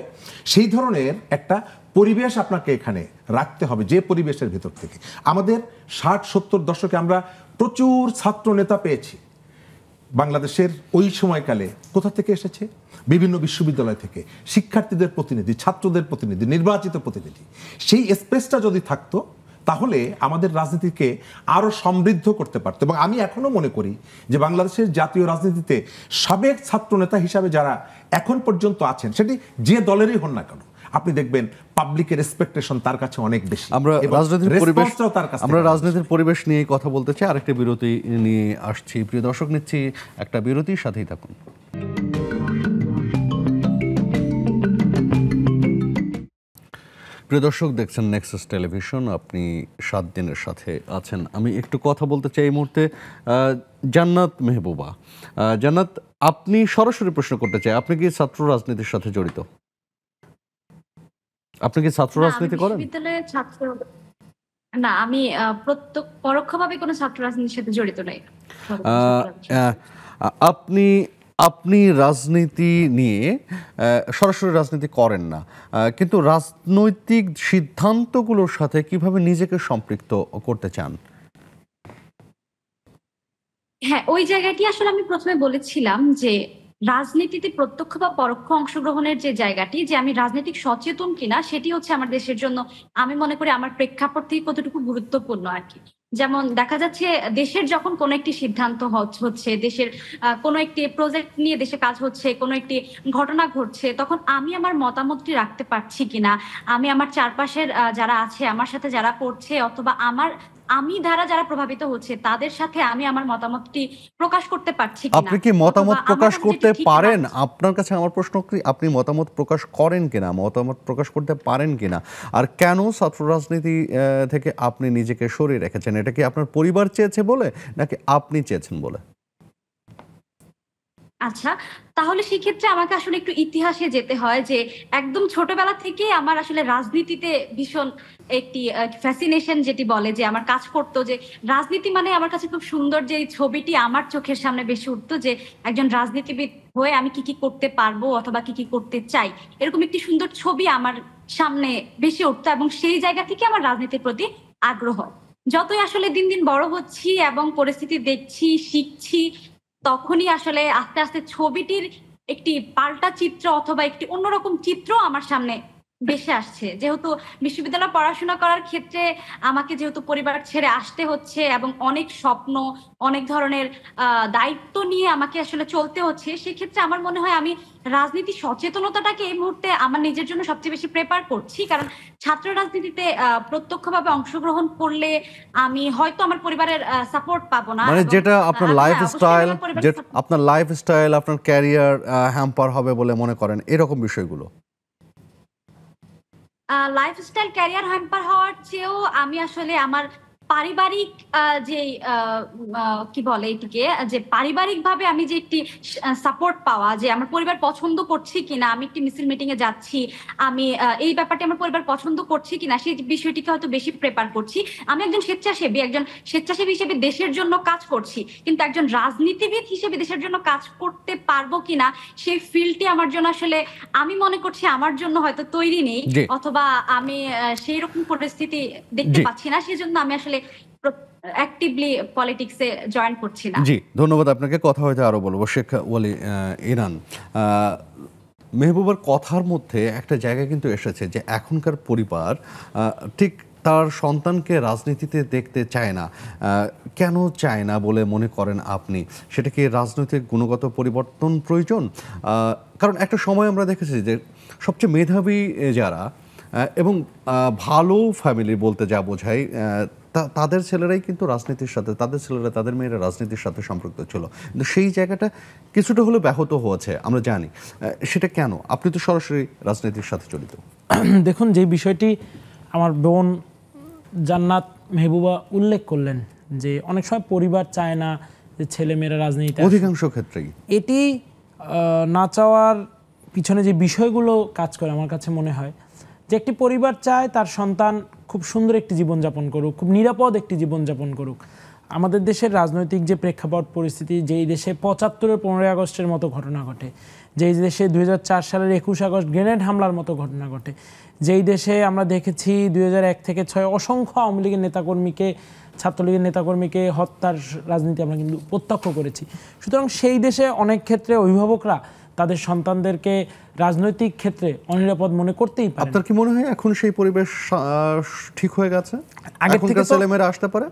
সেই ধরনের একটা পরিবেশ আপনাকে এখানে রাখতে হবে, যে পরিবেশের ভেতর থেকে আমাদের 60-70 দশকে আমরা প্রচুর ছাত্র নেতা পেয়েছি। বাংলাদেশের ওই সময়কালে কোথা থেকে এসেছে? বিভিন্ন বিশ্ববিদ্যালয় থেকে শিক্ষার্থীদের প্রতিনিধি, ছাত্রদের প্রতিনিধি, নির্বাচিত প্রতিনিধি। সেই স্পেসটা যদি থাকতো তাহলে আমাদের রাজনীতিকে আরো সমৃদ্ধ করতে পারত। এবং আমি এখনো মনে করি যে বাংলাদেশের জাতীয় রাজনীতিতে সাবেক ছাত্রনেতা হিসাবে যারা এখন পর্যন্ত আছেন, সেটি যে দলেরই হন না কেন, আপনি দেখবেন পাবলিকের এক্সপেকটেশন তার কাছে অনেক বেশি। আমরা রাজনীতির পরিবেশ নিয়ে কথা বলতে চাই, আরেকটা বিরতি নিয়ে আসছি। প্রিয় দর্শক, নিচ্ছি একটা বিরতির সাথেই থাকুন। প্রিয় দর্শক, দেখছেন নেক্সাস টেলিভিশন, আপনি 7 দিনের সাথে আছেন। আমি একটু কথা বলতে চাই এই মুহূর্তে জান্নাত মেহবুবা। জান্নাত, আপনি সরাসরি প্রশ্ন করতে চাই, আপনি কি ছাত্র রাজনীতির সাথে জড়িত? আপনি কি ছাত্র রাজনীতি করেন? না, আমি পরোক্ষভাবে কোনো ছাত্র রাজনীতির সাথে জড়িত নাই। আপনি রাজনীতি নিয়ে সরাসরি রাজনীতি করেন না, কিন্তু রাজনৈতিক সিদ্ধান্তগুলোর সাথে কিভাবে নিজেকে সম্পৃক্ত করতে চান? হ্যাঁ, ওই জায়গাটি আসলে আমি প্রথমে বলেছিলাম যে রাজনীতিতে প্রত্যক্ষ বা পরোক্ষ অংশগ্রহণের যে জায়গাটি, যে আমি রাজনৈতিক সচেতন কিনা, সেটি হচ্ছে আমার দেশের জন্য, আমি মনে করি আমার প্রেক্ষাপট থেকে কতটুকু গুরুত্বপূর্ণ আর কি। যেমন দেখা যাচ্ছে দেশের যখন কোনো একটি সিদ্ধান্ত হচ্ছে, দেশের কোনো একটি প্রজেক্ট নিয়ে দেশে কাজ হচ্ছে, কোনো একটি ঘটনা ঘটছে, তখন আমি আমার মতামতটি রাখতে পারছি কিনা, আমি আমার চারপাশের যারা আছে, আমার সাথে যারা পড়ছে, অথবা আমি দ্বারা যারা প্রভাবিত হচ্ছে তাদের সাথে আমি আমার মতামতটি প্রকাশ করতে পারছি কিনা। আপনি কি মতামত প্রকাশ করতে পারেন? আপনার কাছে আমার প্রশ্ন, কি আপনি মতামত প্রকাশ করেন কিনা, মতামত প্রকাশ করতে পারেন কিনা? আর কেন ছাত্র রাজনীতি থেকে আপনি নিজেকে সরিয়ে রেখেছেন? এটা কি আপনার পরিবার চেয়েছে বলে, নাকি আপনি চেয়েছেন বলে? আচ্ছা, তাহলে সেক্ষেত্রে আমাকে আসলে একটু ইতিহাসে যেতে হয়, যে একদম ছোটবেলা থেকে আমার আসলে রাজনীতিতে ভীষণ একটি ফ্যাসিনেশন, যেটি বলে যে আমার কাজ করতো, যে রাজনীতি মানে আমার কাছে খুব সুন্দর যে ছবিটি আমার চোখের সামনে বেশি উঠতো, যে একজন রাজনীতিবিদ হয়ে আমি কি কি করতে পারবো অথবা কি কি করতে চাই, এরকম একটি সুন্দর ছবি আমার সামনে বেশি উঠতো, এবং সেই জায়গা থেকে আমার রাজনীতির প্রতি আগ্রহ। যতই আসলে দিন দিন বড় হচ্ছি এবং পরিস্থিতি দেখছি, শিখছি, তখনই আসলে আস্তে আস্তে ছবিটির একটি পাল্টা চিত্র অথবা একটি অন্যরকম চিত্র আমার সামনে ভেসে আসছে। যেহেতু বিশ্ববিদ্যালয়ে পড়াশোনা করার ক্ষেত্রে আমাকে যেহেতু পরিবার ছেড়ে আসতে হচ্ছে এবং অনেক স্বপ্ন, অনেক ধরনের দায়িত্ব নিয়ে আমাকে আসলে চলতে হচ্ছে, সেক্ষেত্রে আমার মনে হয় আমি রাজনীতি সচেতনতাটাকে এই মুহূর্তে আমার নিজের জন্য সবচেয়ে বেশি প্রেপার করছি। কারণ ছাত্র রাজনীতিতে প্রত্যক্ষভাবে অংশগ্রহণ করলে আমি হয়তো আমার পরিবারের সাপোর্ট পাবো না, মানে যেটা আপনার লাইফস্টাইল, আপনার ক্যারিয়ার হ্যাম্পার হবে বলে মনে করেন, এরকম বিষয়গুলো? লাইফস্টাইল ক্যারিয়ার হ্যাম্পার হওয়ার চেয়েও আমি আসলে আমার পারিবারিক যে কি বলে এটিকে, যে পারিবারিক ভাবে আমি যে একটি সাপোর্ট পাওয়া, যে আমার পরিবার পছন্দ করছে কিনা, আমি একটি মিছিল মিটিং এ যাচ্ছি, আমি এই ব্যাপারটি আমার পরিবার পছন্দ করছে কিনা, সেই বিষয়টিকে হয়তো বেশি প্রেপার করছি। আমি একজন স্বেচ্ছাসেবী হিসেবে দেশের জন্য কাজ করছি, কিন্তু একজন রাজনীতিবিদ হিসেবে দেশের জন্য কাজ করতে পারবো কিনা, সেই ফিল্ডটি আমার জন্য আসলে আমি মনে করছি আমার জন্য হয়তো তৈরি নেই, অথবা আমি সেই রকম পরিস্থিতি দেখতে পাচ্ছি না, সেজন্য আমি আসলে অ্যাক্টিভলি পলিটিক্সে জয়েন করছি না। জি, ধন্যবাদ আপনাকে। কথা হয়তো আরো বলবো। শেখ ওয়ালি ইরান, মেহবুবার কথার মধ্যে একটা জায়গা কিন্তু এসেছে যে এখনকার পরিবার ঠিক তার সন্তানকে রাজনীতিতে দেখতে চায় না। কেন চায় না বলে মনে করেন আপনি? সেটা কি রাজনৈতিক গুণগত পরিবর্তন প্রয়োজন? কারণ একটা সময় আমরা দেখেছি যে সবচেয়ে মেধাবী যারা এবং ভালো ফ্যামিলি বলতে যা বোঝায়, তাদের ছেলেরাই কিন্তু রাজনীতির সাথে, তাদের মেয়েরা রাজনীতির সাথে সম্পৃক্ত ছিল, কিন্তু সেই জায়গাটা কিছুটা হলেও ব্যাহত হয়েছে আমরা জানি। সেটা কেন? আপনি তো সরাসরি রাজনীতির সাথে জড়িত। দেখুন, যে বিষয়টি আমার বোন জান্নাত মেহবুবা উল্লেখ করলেন, যে অনেক সময় পরিবার চায় না যে ছেলেমেয়েরা রাজনীতিতে, অধিকাংশ ক্ষেত্রেই এটি না চাওয়ার পিছনে যে বিষয়গুলো কাজ করে আমার কাছে মনে হয় যে একটি পরিবার চায় তার সন্তান খুব সুন্দর একটি জীবনযাপন করুক, খুব নিরাপদ একটি জীবনযাপন করুক। আমাদের দেশের রাজনৈতিক যে প্রেক্ষাপট পরিস্থিতি, যেই দেশে ৭৫-এর ১৫ই আগস্টের মতো ঘটনা ঘটে, যেই দেশে ২০০৪ সালের ২১ আগস্ট গ্রেনেড হামলার মতো ঘটনা ঘটে, যেই দেশে আমরা দেখেছি ২০০১ থেকে ৬ অসংখ্য আওয়ামী লীগের নেতাকর্মীকে, ছাত্রলীগের নেতাকর্মীকে হত্যার রাজনীতি আমরা কিন্তু প্রত্যক্ষ করেছি। সুতরাং সেই দেশে অনেক ক্ষেত্রে অভিভাবকরা তাদের সন্তানদেরকে রাজনৈতিক ক্ষেত্রে অনিরাপদ মনে করতেই পারে। আপনার কি মনে হয় এখন সেই পরিবেশ ঠিক হয়ে গেছে? আগের থেকে ছেলেমেয়েরা আসতে পারে?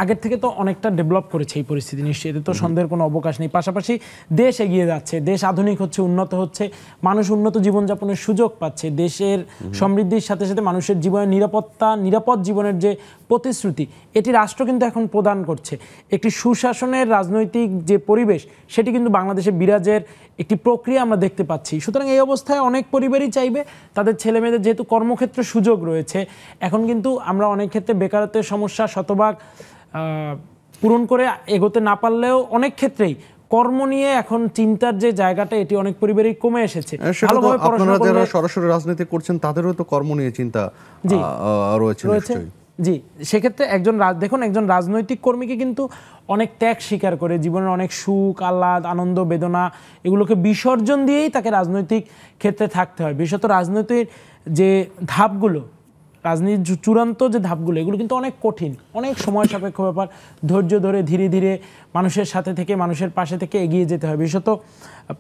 আগের থেকে তো অনেকটা ডেভেলপ করেছে এই পরিস্থিতি, নিশ্চয়ই এতে তো সন্দেহের কোনো অবকাশ নেই। পাশাপাশি দেশ এগিয়ে যাচ্ছে, দেশ আধুনিক হচ্ছে, উন্নত হচ্ছে, মানুষ উন্নত জীবনযাপনের সুযোগ পাচ্ছে। দেশের সমৃদ্ধির সাথে সাথে মানুষের জীবনের নিরাপত্তা, নিরাপদ জীবনের যে প্রতিশ্রুতি, এটি রাষ্ট্র কিন্তু এখন প্রদান করছে। একটি সুশাসনের রাজনৈতিক যে পরিবেশ, সেটি কিন্তু বাংলাদেশে বিরাজের একটি প্রক্রিয়া আমরা দেখতে পাচ্ছি। সুতরাং এই অবস্থায় অনেক পরিবারই চাইবে তাদের ছেলেমেয়েদের, যেহেতু কর্মক্ষেত্রে সুযোগ রয়েছে, এখন কিন্তু আমরা অনেক ক্ষেত্রে বেকারত্বের সমস্যা শতভাগ পূরণ করে এগোতে না পারলেও অনেক ক্ষেত্রেই কর্ম নিয়ে এখন চিন্তার যে জায়গাটা, এটি অনেক পরিবারই কমে এসেছে। ভালোভাবে পড়াশোনা করলে, যারা সরাসরি রাজনীতি করছেন তাদেরও তো কর্ম নিয়ে চিন্তা রয়েছে। জি, সেক্ষেত্রে দেখুন একজন রাজনৈতিক কর্মীকে কিন্তু অনেক ত্যাগ স্বীকার করে, জীবনের অনেক সুখ, আহ্লাদ, আনন্দ, বেদনা এগুলোকে বিসর্জন দিয়েই তাকে রাজনৈতিক ক্ষেত্রে থাকতে হয়। বিশেষত রাজনৈতিক যে ধাপগুলো, রাজনীতির চূড়ান্ত যে ধাপগুলো, এগুলো কিন্তু অনেক কঠিন, অনেক সময় সাপেক্ষ ব্যাপার। ধৈর্য ধরে ধীরে ধীরে মানুষের সাথে থেকে, মানুষের পাশে থেকে এগিয়ে যেতে হয়। বিশেষত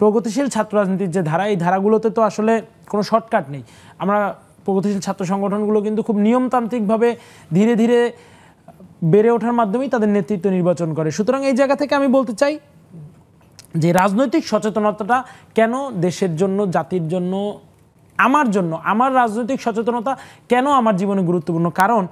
প্রগতিশীল ছাত্র রাজনীতির যে ধারা, এই ধারাগুলোতে তো আসলে কোনো শর্টকাট নেই। আমরা প্রগতিশীল ছাত্র সংগঠনগুলো কিন্তু খুব নিয়মতান্ত্রিকভাবে ধীরে ধীরে বেড়ে ওঠার মাধ্যমেই তাদের নেতৃত্ব নির্বাচন করে। সুতরাং এই জায়গা থেকে আমি বলতে চাই যে রাজনৈতিক সচেতনতাটা কেন দেশের জন্য, জাতির জন্য, আমার জন্য, আমার রাজনৈতিক সচেতনতা কেন আমার জীবনে গুরুত্বপূর্ণ। কারণ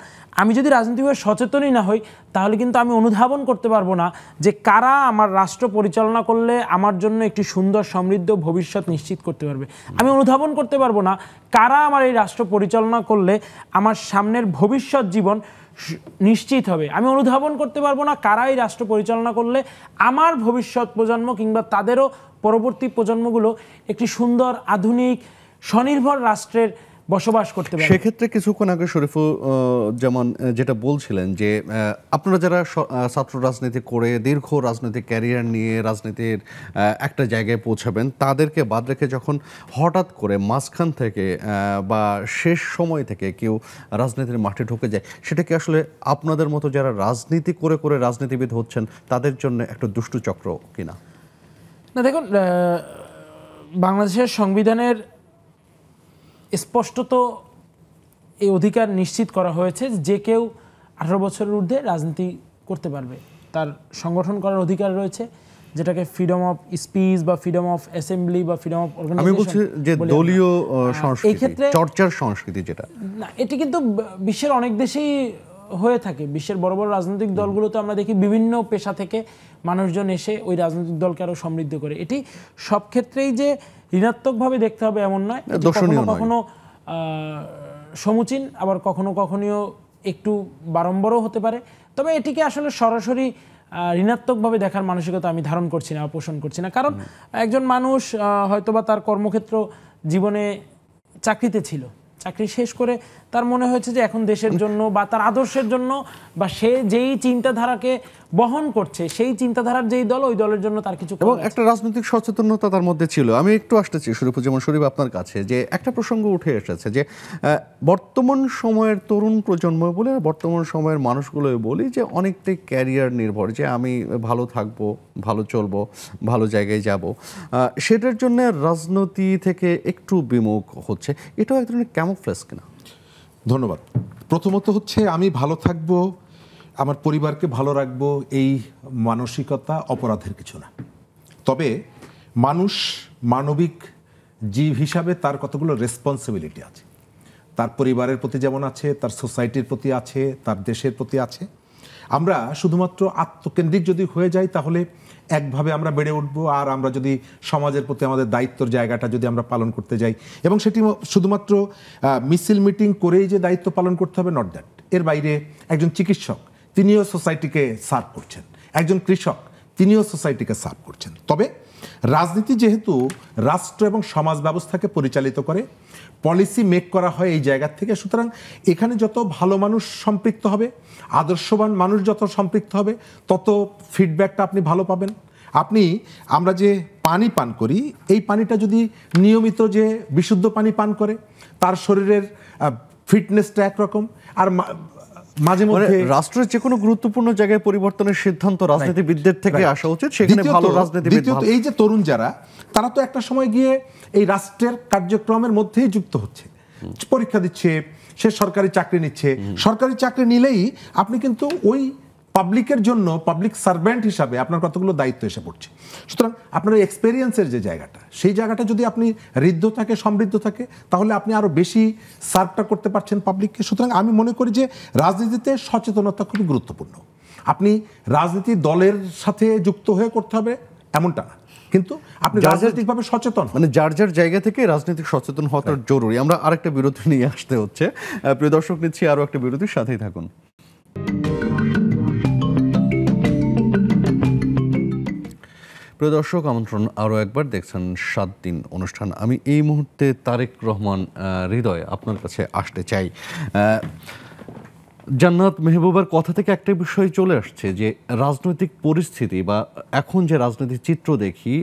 আমি যদি রাজনৈতিকভাবে সচেতনই না হই, তাহলে কিন্তু আমি অনুধাবন করতে পারবো না যে কারা আমার রাষ্ট্র পরিচালনা করলে আমার জন্য একটি সুন্দর সমৃদ্ধ ভবিষ্যৎ নিশ্চিত করতে পারবে। আমি অনুধাবন করতে পারবো না কারা আমার এই রাষ্ট্র পরিচালনা করলে আমার সামনের ভবিষ্যৎ জীবন নিশ্চিত হবে। আমি অনুধাবন করতে পারবো না কারা এই রাষ্ট্র পরিচালনা করলে আমার ভবিষ্যৎ প্রজন্ম কিংবা তাদেরও পরবর্তী প্রজন্মগুলো একটি সুন্দর, আধুনিক, স্বনির্ভর রাষ্ট্রের বসবাস করতে পারে। সেক্ষেত্রে কিছুক্ষণ আগে শরীফুল যেমন যেটা বলছিলেন যে আপনারা যারা ছাত্র রাজনীতি করে দীর্ঘ রাজনৈতিক ক্যারিয়ার নিয়ে রাজনীতির একটা জায়গায় পৌঁছাবেন, তাদেরকে বাদ রেখে যখন হঠাৎ করে মাঝখান থেকে বা শেষ সময় থেকে কেউ রাজনীতির মাঠে ঢুকে যায়, সেটা কি আসলে আপনাদের মতো যারা রাজনীতি করে করে রাজনীতিবিদ হচ্ছেন তাদের জন্য একটা দুষ্টু চক্র কিনা? না, দেখুন বাংলাদেশের সংবিধানের স্পষ্টত এই অধিকার নিশ্চিত করা হয়েছে যে কেউ 18 বছরের ঊর্ধ্বে রাজনীতি করতে পারবে, তার সংগঠন করার অধিকার রয়েছে, যেটাকে ফ্রিডম অফ স্পিচ বা ফ্রিডম অফ অ্যাসেম্বলি বা ফ্রিডম অফ অর্গানাইজেশন। আমি বলছি যে দলীয় সংস্কৃতি, এই ক্ষেত্রে চর্চার সংস্কৃতি, যেটা না, এটি কিন্তু বিশ্বের অনেক দেশেই হয়ে থাকে। বিশ্বের বড় বড় রাজনৈতিক দলগুলোতে আমরা দেখি বিভিন্ন পেশা থেকে মানুষজন এসে ওই রাজনৈতিক দলকে আরো সমৃদ্ধ করে। এটি সব ক্ষেত্রেই যে ঋণাত্মকভাবে দেখতে হবে এমন নয়, কখনো কখনো সমুচীন, আবার কখনো কখনো একটু বারম্বারও হতে পারে। তবে এটিকে আসলে সরাসরি ঋণাত্মকভাবে দেখার মানসিকতা আমি ধারণ করছি না, পোষণ করছি না। কারণ একজন মানুষ হয়তোবা তার কর্মক্ষেত্র জীবনে চাকরিতে ছিল, চাকরি শেষ করে তার মনে হয়েছে যে এখন দেশের জন্য বা তার আদর্শের জন্য বা সে যেই চিন্তাধারাকে বহন করছে, সেই চিন্তাধারার যেই দল, ওই দলের জন্য তার কিছু, এবং একটা রাজনৈতিক সচেতনতা তার মধ্যে ছিল। আমি একটু আসতেছি শরীফ আপনার কাছে, যে একটা প্রসঙ্গ উঠে এসেছে যে বর্তমান সময়ের তরুণ প্রজন্ম বলে, বর্তমান সময়ের মানুষগুলো বলি যে অনেকটাই ক্যারিয়ার নির্ভর, যে আমি ভালো থাকবো, ভালো চলবো, ভালো জায়গায় যাব, সেটার জন্য রাজনীতি থেকে একটু বিমুখ হচ্ছে। এটাও এক ধরনের ক্যামোফ্লেজ কিনা? ধন্যবাদ। প্রথমত হচ্ছে আমি ভালো থাকবো, আমার পরিবারকে ভালো রাখবো, এই মানসিকতা অপরাধের কিছু না। তবে মানুষ মানবিক জীব হিসাবে তার কতগুলো রেসপন্সিবিলিটি আছে, তার পরিবারের প্রতি যেমন আছে, তার সোসাইটির প্রতি আছে, তার দেশের প্রতি আছে। আমরা শুধুমাত্র আত্মকেন্দ্রিক যদি হয়ে যাই তাহলে একভাবে আমরা বেড়ে উঠবো, আর আমরা যদি সমাজের প্রতি আমাদের দায়িত্বর জায়গাটা যদি আমরা পালন করতে যাই, এবং সেটি শুধুমাত্র মিছিল মিটিং করেই যে দায়িত্ব পালন করতে হবে, নট দ্যাট। এর বাইরে একজন চিকিৎসক, তিনিও সোসাইটিকে সার্ভ করছেন, একজন কৃষক, তিনিও সোসাইটিকে সার্ভ করছেন। তবে রাজনীতি যেহেতু রাষ্ট্র এবং সমাজ ব্যবস্থাকে পরিচালিত করে, পলিসি মেক করা হয় এই জায়গা থেকে, সুতরাং এখানে যত ভালো মানুষ সম্পৃক্ত হবে, আদর্শবান মানুষ যত সম্পৃক্ত হবে, তত ফিডব্যাকটা আপনি ভালো পাবেন। আমরা যে পানি পান করি, এই পানিটা যদি নিয়মিত যে বিশুদ্ধ পানি পান করে, তার শরীরের ফিটনেসটা একরকম, আর মাঝে মধ্যে রাষ্ট্রের যে কোনো গুরুত্বপূর্ণ জায়গায় পরিবর্তনের সিদ্ধান্ত রাজনীতিবিদদের থেকে আসা উচিত, সেখানে ভালো রাজনীতিবিদ। এই যে তরুণ যারা, তারা তো একটা সময় গিয়ে এই রাষ্ট্রের কার্যক্রমের মধ্যেই যুক্ত হচ্ছে, পরীক্ষা দিচ্ছে, সে সরকারি চাকরি নিচ্ছে। সরকারি চাকরি নিলেই আপনি কিন্তু ওই পাবলিকের জন্য পাবলিক সার্ভেন্ট হিসাবে আপনার কতগুলো দায়িত্ব এসে পড়ছে। সুতরাং আপনার এক্সপেরিয়েন্সের যে জায়গাটা, সেই জায়গাটা যদি আপনি ঋদ্ধ থাকে, সমৃদ্ধ থাকে, তাহলে আপনি আরো বেশি সার্ভটা করতে পারছেন পাবলিককে। সুতরাং আমি মনে করি যে রাজনীতিতে সচেতনতা খুবই গুরুত্বপূর্ণ। আপনি রাজনীতি দলের সাথে যুক্ত হয়ে করতে হবে এমনটা না, কিন্তু আপনি রাজনৈতিকভাবে সচেতন, মানে যার যার জায়গা থেকে রাজনৈতিক সচেতন হওয়াটা জরুরি। আমরা আরেকটা বিরতি নিয়ে আসতে হচ্ছে। প্রিয় দর্শক, নিচ্ছি আরো একটা বিরতির, সাথেই থাকুন। প্রিয় দর্শক, আমন্ত্রণ আরও একবার, দেখছেন 7 দিন অনুষ্ঠান। আমি এই মুহূর্তে তারেক রহমান হৃদয় আপনার কাছে আসতে চাই। জান্নাত মেহবুবার কথা থেকে একটা বিষয় চলে আসছে যে রাজনৈতিক পরিস্থিতি বা এখন যে রাজনৈতিক চিত্র দেখি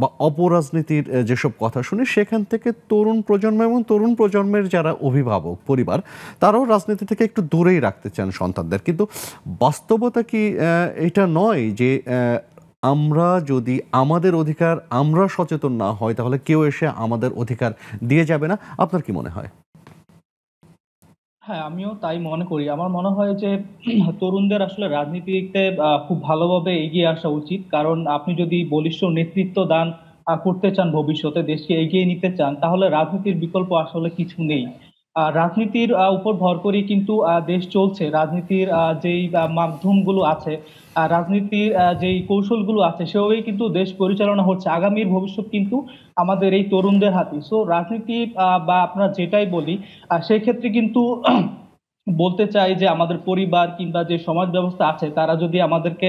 বা অপরাজনীতির যেসব কথা শুনি, সেখান থেকে তরুণ প্রজন্ম এবং তরুণ প্রজন্মের যারা অভিভাবক পরিবার, তারাও রাজনীতি থেকে একটু দূরেই রাখতে চান সন্তানদের। কিন্তু বাস্তবতা কি এটা নয় যে আমরা যদি আমাদের অধিকার আমরা সচেতন না হই, তাহলে কেউ এসে আমাদের অধিকার দিয়ে যাবে না? আপনার কি মনে হয়? হ্যাঁ, আমিও তাই মনে করি। আমার মনে হয় যে তরুণদের আসলে রাজনীতিতে খুব ভালোভাবে এগিয়ে আসা উচিত। কারণ আপনি যদি বলিষ্ঠ নেতৃত্ব দান করতে চান, ভবিষ্যতে দেশকে এগিয়ে নিতে চান, তাহলে রাজনীতির বিকল্প আসলে কিছু নেই। রাজনীতির উপর ভর করে কিন্তু দেশ চলছে। রাজনীতির যেই মাধ্যমগুলো আছে, রাজনীতির যেই কৌশলগুলো আছে, সেভাবেই কিন্তু দেশ পরিচালনা হচ্ছে। আগামীর ভবিষ্যৎ কিন্তু আমাদের এই তরুণদের হাতে। সো রাজনীতি বা আপনার যেটাই বলি, সেই ক্ষেত্রে কিন্তু বলতে চাই যে আমাদের পরিবার কিংবা যে সমাজ ব্যবস্থা আছে, তারা যদি আমাদেরকে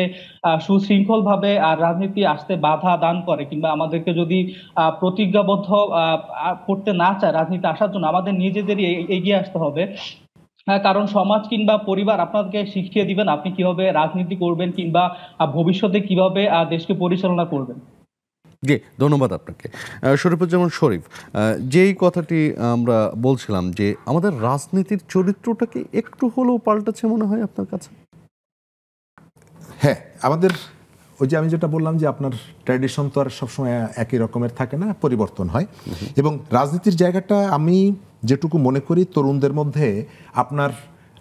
সুশৃঙ্খল ভাবে রাজনীতি আসতে বাধা দান করে, কিংবা আমাদেরকে যদি প্রতিজ্ঞাবদ্ধ করতে না চায় রাজনীতি আসার জন্য, আমাদের নিজেদেরই এগিয়ে আসতে হবে। কারণ সমাজ কিংবা পরিবার আপনাকে শিখিয়ে দিবেন আপনি কিভাবে রাজনীতি করবেন, কিংবা ভবিষ্যতে কিভাবে দেশকে পরিচালনা করবেন। জি, ধন্যবাদ আপনাকে। শরীফুজ্জামান শরীফ, যেই কথাটি আমরা বলছিলাম যে আমাদের রাজনীতির চরিত্রটা কি একটু হলেও পাল্টাচ্ছে মনে হয় আপনার কাছে? হ্যাঁ, আমাদের ওই যে আমি যেটা বললাম যে আপনার ট্র্যাডিশন তো আর সবসময় একই রকমের থাকে না, পরিবর্তন হয়। এবং রাজনীতির জায়গাটা আমি যেটুকু মনে করি, তরুণদের মধ্যে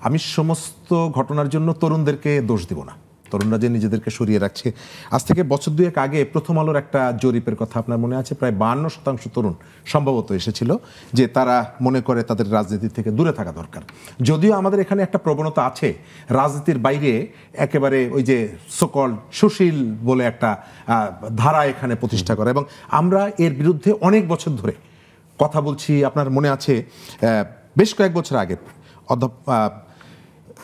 আমি সমস্ত ঘটনার জন্য তরুণদেরকে দোষ দিব না। তরুণরা যে নিজেদেরকে সরিয়ে রাখছে, আজ থেকে বছর দুয়েক আগে প্রথম আলোর একটা জরিপের কথা আপনার মনে আছে, প্রায় 52% তরুণ সম্ভবত এসেছিল যে তারা মনে করে তাদের রাজনীতি থেকে দূরে থাকা দরকার। যদিও আমাদের এখানে একটা প্রবণতা আছে রাজনীতির বাইরে একেবারে ওই যে সকল সুশীল বলে একটা ধারা এখানে প্রতিষ্ঠা করা, এবং আমরা এর বিরুদ্ধে অনেক বছর ধরে কথা বলছি। আপনার মনে আছে বেশ কয়েক বছর আগে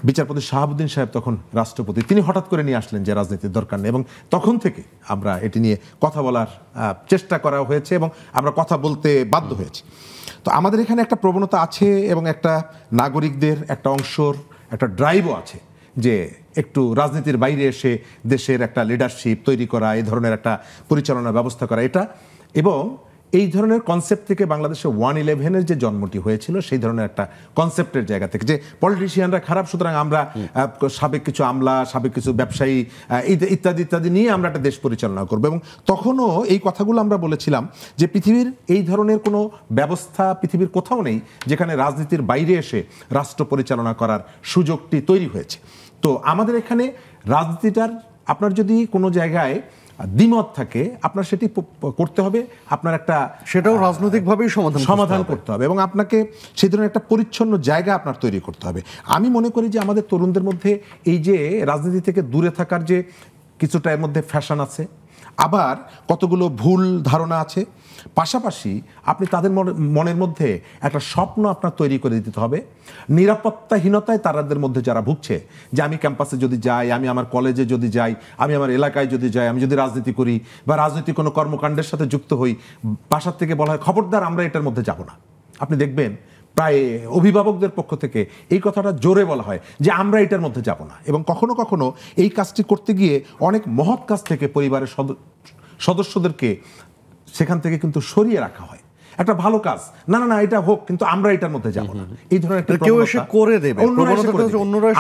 বিচারপতি শাহাবুদ্দিন সাহেব তখন রাষ্ট্রপতি, তিনি হঠাৎ করে নিয়ে আসলেন যে রাজনীতির দরকার নেই, এবং তখন থেকে আমরা এটি নিয়ে কথা বলার চেষ্টা করা হয়েছে এবং আমরা কথা বলতে বাধ্য হয়েছি। তো আমাদের এখানে একটা প্রবণতা আছে এবং একটা নাগরিকদের একটা অংশর একটা ড্রাইভও আছে যে একটু রাজনীতির বাইরে এসে দেশের একটা লিডারশিপ তৈরি করা, এই ধরনের একটা পরিচালনা ব্যবস্থা করা, এটা। এবং এই ধরনের কনসেপ্ট থেকে বাংলাদেশে 111-এর যে জন্মটি হয়েছিল, সেই ধরনের একটা কনসেপ্টের জায়গা থেকে যে পলিটিশিয়ানরা খারাপ, সুতরাং আমরা সাবেক কিছু আমলা, সাবেক কিছু ব্যবসায়ী ইত্যাদি ইত্যাদি নিয়ে আমরা একটা দেশ পরিচালনা করবো। এবং তখনও এই কথাগুলো আমরা বলেছিলাম যে পৃথিবীর এই ধরনের কোনো ব্যবস্থা পৃথিবীর কোথাও নেই যেখানে রাজনীতির বাইরে এসে রাষ্ট্র পরিচালনা করার সুযোগটি তৈরি হয়েছে। তো আমাদের এখানে রাজনীতিটার আপনার যদি কোনো জায়গায় দ্বিমত থাকে, আপনার সেটি করতে হবে, আপনার একটা সেটাও রাজনৈতিকভাবেই সমাধান করতে হবে, এবং আপনাকে সেই ধরনের একটা পরিচ্ছন্ন জায়গা আপনার তৈরি করতে হবে। আমি মনে করি যে আমাদের তরুণদের মধ্যে এই যে রাজনীতি থেকে দূরে থাকার যে কিছুটা এর মধ্যে ফ্যাশন আছে, আবার কতগুলো ভুল ধারণা আছে। পাশাপাশি আপনি তাদের মনের মধ্যে একটা স্বপ্ন আপনার তৈরি করে দিতে হবে। নিরাপত্তাহীনতায় তাদের মধ্যে যারা ভুগছে, যে আমি ক্যাম্পাসে যদি যাই, আমি আমার কলেজে যদি যাই, আমি আমার এলাকায় যদি যাই, আমি যদি রাজনীতি করি বা রাজনৈতিক কোনো কর্মকাণ্ডের সাথে যুক্ত হই, বাসার থেকে বলা হয় খবরদার আমরা এটার মধ্যে যাব না। আপনি দেখবেন প্রায় অভিভাবকদের পক্ষ থেকে এই কথাটা জোরে বলা হয় যে আমরা এটার মধ্যে যাব না। এবং কখনো কখনো এই কাজটি করতে গিয়ে অনেক মহৎ কাজ থেকে পরিবারের সদস্যদেরকে সেখান থেকে কিন্তু সরিয়ে রাখা হয়। একটা ভালো কাজ, না না না এটা হোক, কিন্তু আমরা এটার মধ্যে যাব না, এই ধরনের একটা কেউ এসে করে দেবে,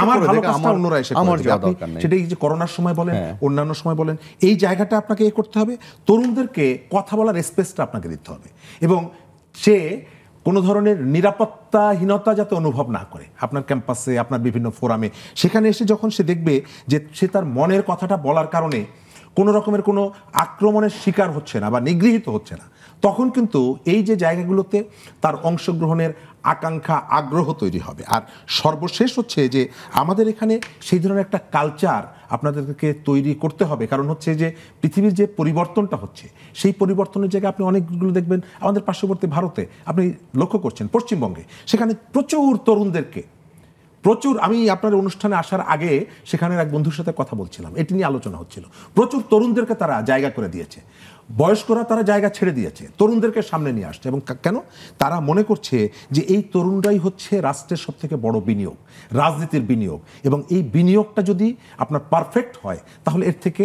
আমার ভালো কাজটা অন্যরা এসে করে দেবে। সেটা এই যে করোনার সময় বলেন, অন্যান্য সময় বলেন, এই জায়গাটা আপনাকে করতে হবে। তরুণদেরকে কথা বলার স্পেসটা আপনাকে দিতে হবে এবং সে কোনো ধরনের নিরাপত্তাহীনতা যাতে অনুভব না করে আপনার ক্যাম্পাসে, আপনার বিভিন্ন ফোরামে। সেখানে এসে যখন সে দেখবে যে সে তার মনের কথাটা বলার কারণে কোনো রকমের কোনো আক্রমণের শিকার হচ্ছে না বা নিগৃহীত হচ্ছে না, তখন কিন্তু এই যে জায়গাগুলোতে তার অংশগ্রহণের আকাঙ্ক্ষা, আগ্রহ তৈরি হবে। আর সর্বশেষ হচ্ছে যে আমাদের এখানে সেই ধরনের একটা কালচার আপনাদেরকে তৈরি করতে হবে। কারণ হচ্ছে যে পৃথিবীর যে পরিবর্তনটা হচ্ছে, সেই পরিবর্তনের জায়গায় আপনি অনেকগুলো দেখবেন আমাদের পার্শ্ববর্তী ভারতে আপনি লক্ষ্য করছেন, পশ্চিমবঙ্গে সেখানে প্রচুর তরুণদেরকে আমি আপনার অনুষ্ঠানে আসার আগে সেখানের এক বন্ধুর সাথে কথা বলছিলাম, এটি নিয়ে আলোচনা হচ্ছিল। প্রচুর তরুণদেরকে তারা জায়গা করে দিয়েছে, বয়স্করা তারা জায়গা ছেড়ে দিয়েছে, তরুণদেরকে সামনে নিয়ে আসছে। এবং কেন? তারা মনে করছে যে এই তরুণরাই হচ্ছে রাষ্ট্রের সব থেকে বড় বিনিয়োগ, রাজনীতির বিনিয়োগ। এবং এই বিনিয়োগটা যদি আপনার পারফেক্ট হয় তাহলে এর থেকে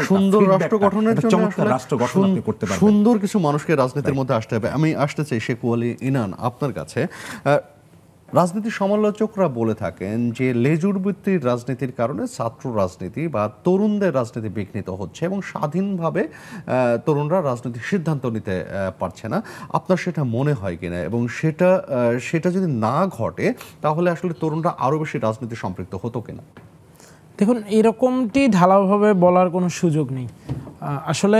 সুন্দর রাষ্ট্র গঠনের জন্য রাষ্ট্র গঠন আপনি করতে পারবেন। সুন্দর কিছু মানুষকে রাজনীতির মধ্যে আসতে হবে। আমি আসতে চাই শেখ ওয়ালি ইনান আপনার কাছে। রাজনীতি সমালোচকরা বলে থাকেন যে লেজুরবৃত্তির রাজনীতির কারণে ছাত্র রাজনীতি বা তরুণদের রাজনীতি বিঘ্নিত হচ্ছে এবং স্বাধীনভাবে তরুণরা রাজনৈতিক সিদ্ধান্ত নিতে পারছে না। আপনার সেটা মনে হয় কিনা? এবং সেটা যদি না ঘটে তাহলে আসলে তরুণরা আরও বেশি রাজনীতি সম্পৃক্ত হতো কিনা? দেখুন, এরকমটি ঢালাওভাবে বলার কোনো সুযোগ নেই। আসলে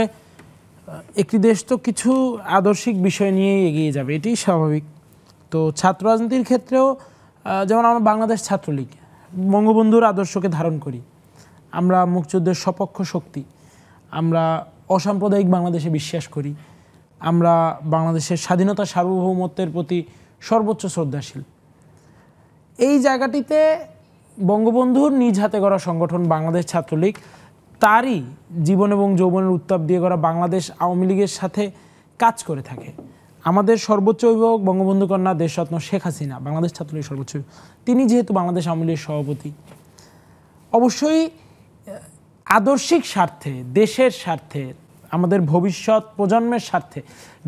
একটি দেশ তো কিছু আদর্শিক বিষয় নিয়ে এগিয়ে যাবে, এটি স্বাভাবিক। তো ছাত্র রাজনীতির ক্ষেত্রেও যেমন আমরা বাংলাদেশ ছাত্রলীগ বঙ্গবন্ধুর আদর্শকে ধারণ করি, আমরা মুক্তিযুদ্ধের সপক্ষ শক্তি, আমরা অসাম্প্রদায়িক বাংলাদেশে বিশ্বাস করি, আমরা বাংলাদেশের স্বাধীনতা সার্বভৌমত্বের প্রতি সর্বোচ্চ শ্রদ্ধাশীল। এই জায়গাটিতে বঙ্গবন্ধুর নিজ হাতে গড়া সংগঠন বাংলাদেশ ছাত্রলীগ, তারই জীবন এবং যৌবনের উত্তাপ দিয়ে গড়া বাংলাদেশ আওয়ামী লীগের সাথে কাজ করে থাকে। আমাদের সর্বোচ্চ অভিভাবক বঙ্গবন্ধু কন্যা দেশরত্ন শেখ হাসিনা, বাংলাদেশ ছাত্রলীগের সর্বোচ্চ, তিনি যেহেতু বাংলাদেশ আওয়ামী লীগের সভাপতি, অবশ্যই আদর্শিক স্বার্থে, দেশের স্বার্থে, আমাদের ভবিষ্যৎ প্রজন্মের স্বার্থে,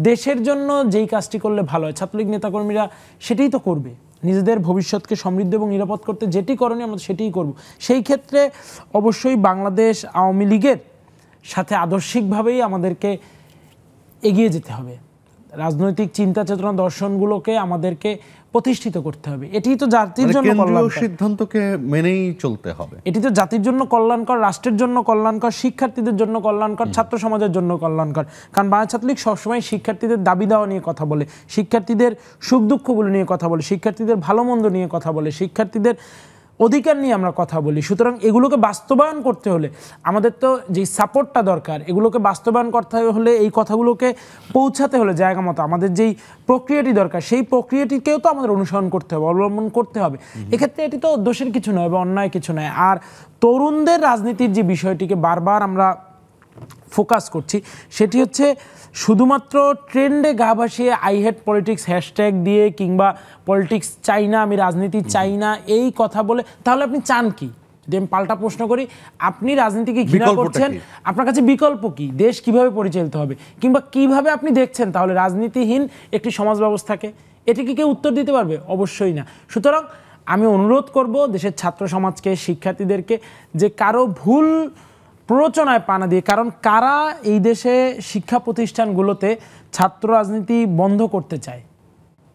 দেশের জন্য যেই কাজটি করলে ভালো হয় ছাত্রলীগ নেতাকর্মীরা সেটাই তো করবে। নিজেদের ভবিষ্যৎকে সমৃদ্ধ এবং নিরাপদ করতে যেটি করণীয় আমরা সেটিই করব। সেই ক্ষেত্রে অবশ্যই বাংলাদেশ আওয়ামী লীগের সাথে আদর্শিকভাবেই আমাদেরকে এগিয়ে যেতে হবে। রাজনৈতিক চিন্তা চেতনা দর্শনগুলোকে আমাদেরকে প্রতিষ্ঠিত করতে হবে। এটি তো জাতির জন্য কল্যাণকর, সিদ্ধান্তকে মেনেই চলতে হবে। এটি তো জাতির জন্য কল্যাণকর, রাষ্ট্রের জন্য কল্যাণকর, শিক্ষার্থীদের জন্য কল্যাণকর, ছাত্র সমাজের জন্য কল্যাণকর। কারণ বাংলাদেশ ছাত্রলীগ সবসময় শিক্ষার্থীদের দাবি দেওয়া নিয়ে কথা বলে, শিক্ষার্থীদের সুখ দুঃখগুলো নিয়ে কথা বলে, শিক্ষার্থীদের ভালো মন্দ নিয়ে কথা বলে, শিক্ষার্থীদের অধিকার নিয়ে আমরা কথা বলি। সুতরাং এগুলোকে বাস্তবায়ন করতে হলে আমাদের তো যে সাপোর্টটা দরকার, এগুলোকে বাস্তবায়ন করতে হলে, এই কথাগুলোকে পৌঁছাতে হলে জায়গা মতো আমাদের যেই প্রক্রিয়াটি দরকার, সেই প্রক্রিয়াটিকেও তো আমাদের অনুসরণ করতে হবে, অবলম্বন করতে হবে। এক্ষেত্রে এটি তো দোষের কিছু নয় বা অন্যায় কিছু নয়। আর তরুণদের রাজনীতির যে বিষয়টিকে বারবার আমরা ফোকাস করছি, সেটি হচ্ছে শুধুমাত্র ট্রেন্ডে গা ভাসিয়ে আই হেট পলিটিক্স হ্যাশট্যাগ দিয়ে কিংবা পলিটিক্স চাই না, আমি রাজনীতি চাই না এই কথা বলে, তাহলে আপনি চান কি? যদি আমি পাল্টা প্রশ্ন করি, আপনি রাজনীতিকে ঘৃণা করছেন, আপনার কাছে বিকল্প কি? দেশ কিভাবে পরিচালিত হবে কিংবা কিভাবে আপনি দেখছেন তাহলে রাজনীতিহীন একটি সমাজ ব্যবস্থাকে? এটিকে কেউ উত্তর দিতে পারবে? অবশ্যই না। সুতরাং আমি অনুরোধ করব দেশের ছাত্র সমাজকে, শিক্ষার্থীদেরকে, যে কারো ভুল প্ররোচনায় পা না দিয়ে, কারণ কারা এই দেশে শিক্ষা প্রতিষ্ঠানগুলোতে ছাত্র রাজনীতি বন্ধ করতে চায়,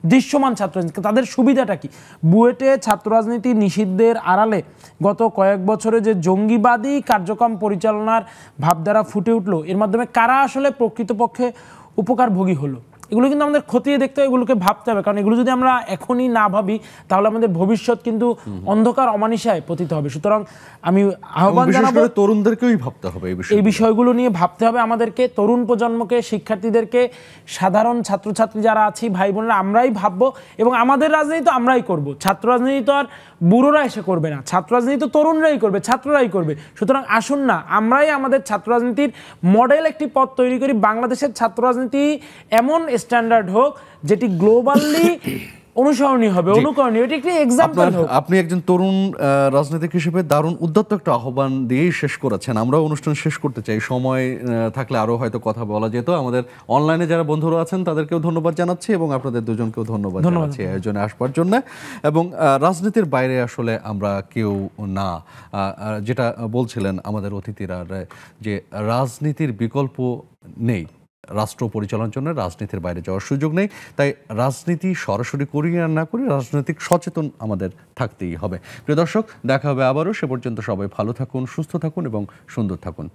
দৃশ্যমান ছাত্র রাজনীতি, তাদের সুবিধাটা কি? বুয়েটে ছাত্র রাজনীতি নিষিদ্ধের আড়ালে গত কয়েক বছরে যে জঙ্গিবাদী কার্যক্রম পরিচালনার ভাবধারা ফুটে উঠলো, এর মাধ্যমে কারা আসলে প্রকৃতপক্ষে উপকারভোগী হলো? এগুলো কিন্তু আমাদের খতিয়ে দেখতে হবে, এগুলোকে ভাবতে হবে, কারণ এগুলো যদি আমরা এখনই না ভাবি তাহলে আমাদের ভবিষ্যৎ কিন্তু অন্ধকার অমানিসায় পতিত হবে। সুতরাং আমি আহ্বান জানাবো তরুণদেরকেই ভাবতে হবে এই বিষয়গুলো নিয়ে ভাবতে হবে আমাদেরকে, তরুণ প্রজন্মকে, শিক্ষার্থীদেরকে, সাধারণ ছাত্রছাত্রী যারা আছি ভাই বোনেরা আমরাই ভাববো এবং আমাদের রাজনীতি তো আমরাই করব। ছাত্র রাজনীতি তো আর বুড়োরা এসে করবে না, ছাত্র রাজনীতি তো তরুণরাই করবে, ছাত্ররাই করবে। সুতরাং আসুন না আমরাই আমাদের ছাত্র রাজনীতির মডেল একটি পথ তৈরি করি। বাংলাদেশের ছাত্র রাজনীতি এমন স্ট্যান্ডার্ড হোক যেটি গ্লোবালি অনুসরণীয় হবে, অনুকরণীয়, এটি একটি এক্সাম্পল হোক। আপনি একজন তরুণ রাজনীতিক হিসেবে দারুণ উদ্যত একটা আহ্বান দিয়েই শেষ করেছেন। আমরাও অনুষ্ঠান শেষ করতে চাই, সময় থাকলে আরো হয়তো কথা বলা যেত। আমাদের অনলাইনে যারা বন্ধুরা আছেন তাদেরকেও ধন্যবাদ জানাচ্ছি এবং আপনাদের দুজনকেও ধন্যবাদ জানাচ্ছি আয়োজনে আসবার জন্য। এবং রাজনীতির বাইরে আসলে আমরা কেউ না, যেটা বলছিলেন আমাদের অতিথিরা, যে রাজনীতির বিকল্প নেই, রাষ্ট্র পরিচালনার জন্য রাজনীতির বাইরে যাওয়ার সুযোগ নেই। তাই রাজনীতি সরাসরি করি আর না করি, রাজনৈতিক সচেতন আমাদের থাকতেই হবে। প্রিয় দর্শক, দেখা হবে আবারও। সে পর্যন্ত সবাই ভালো থাকুন, সুস্থ থাকুন এবং সুন্দর থাকুন।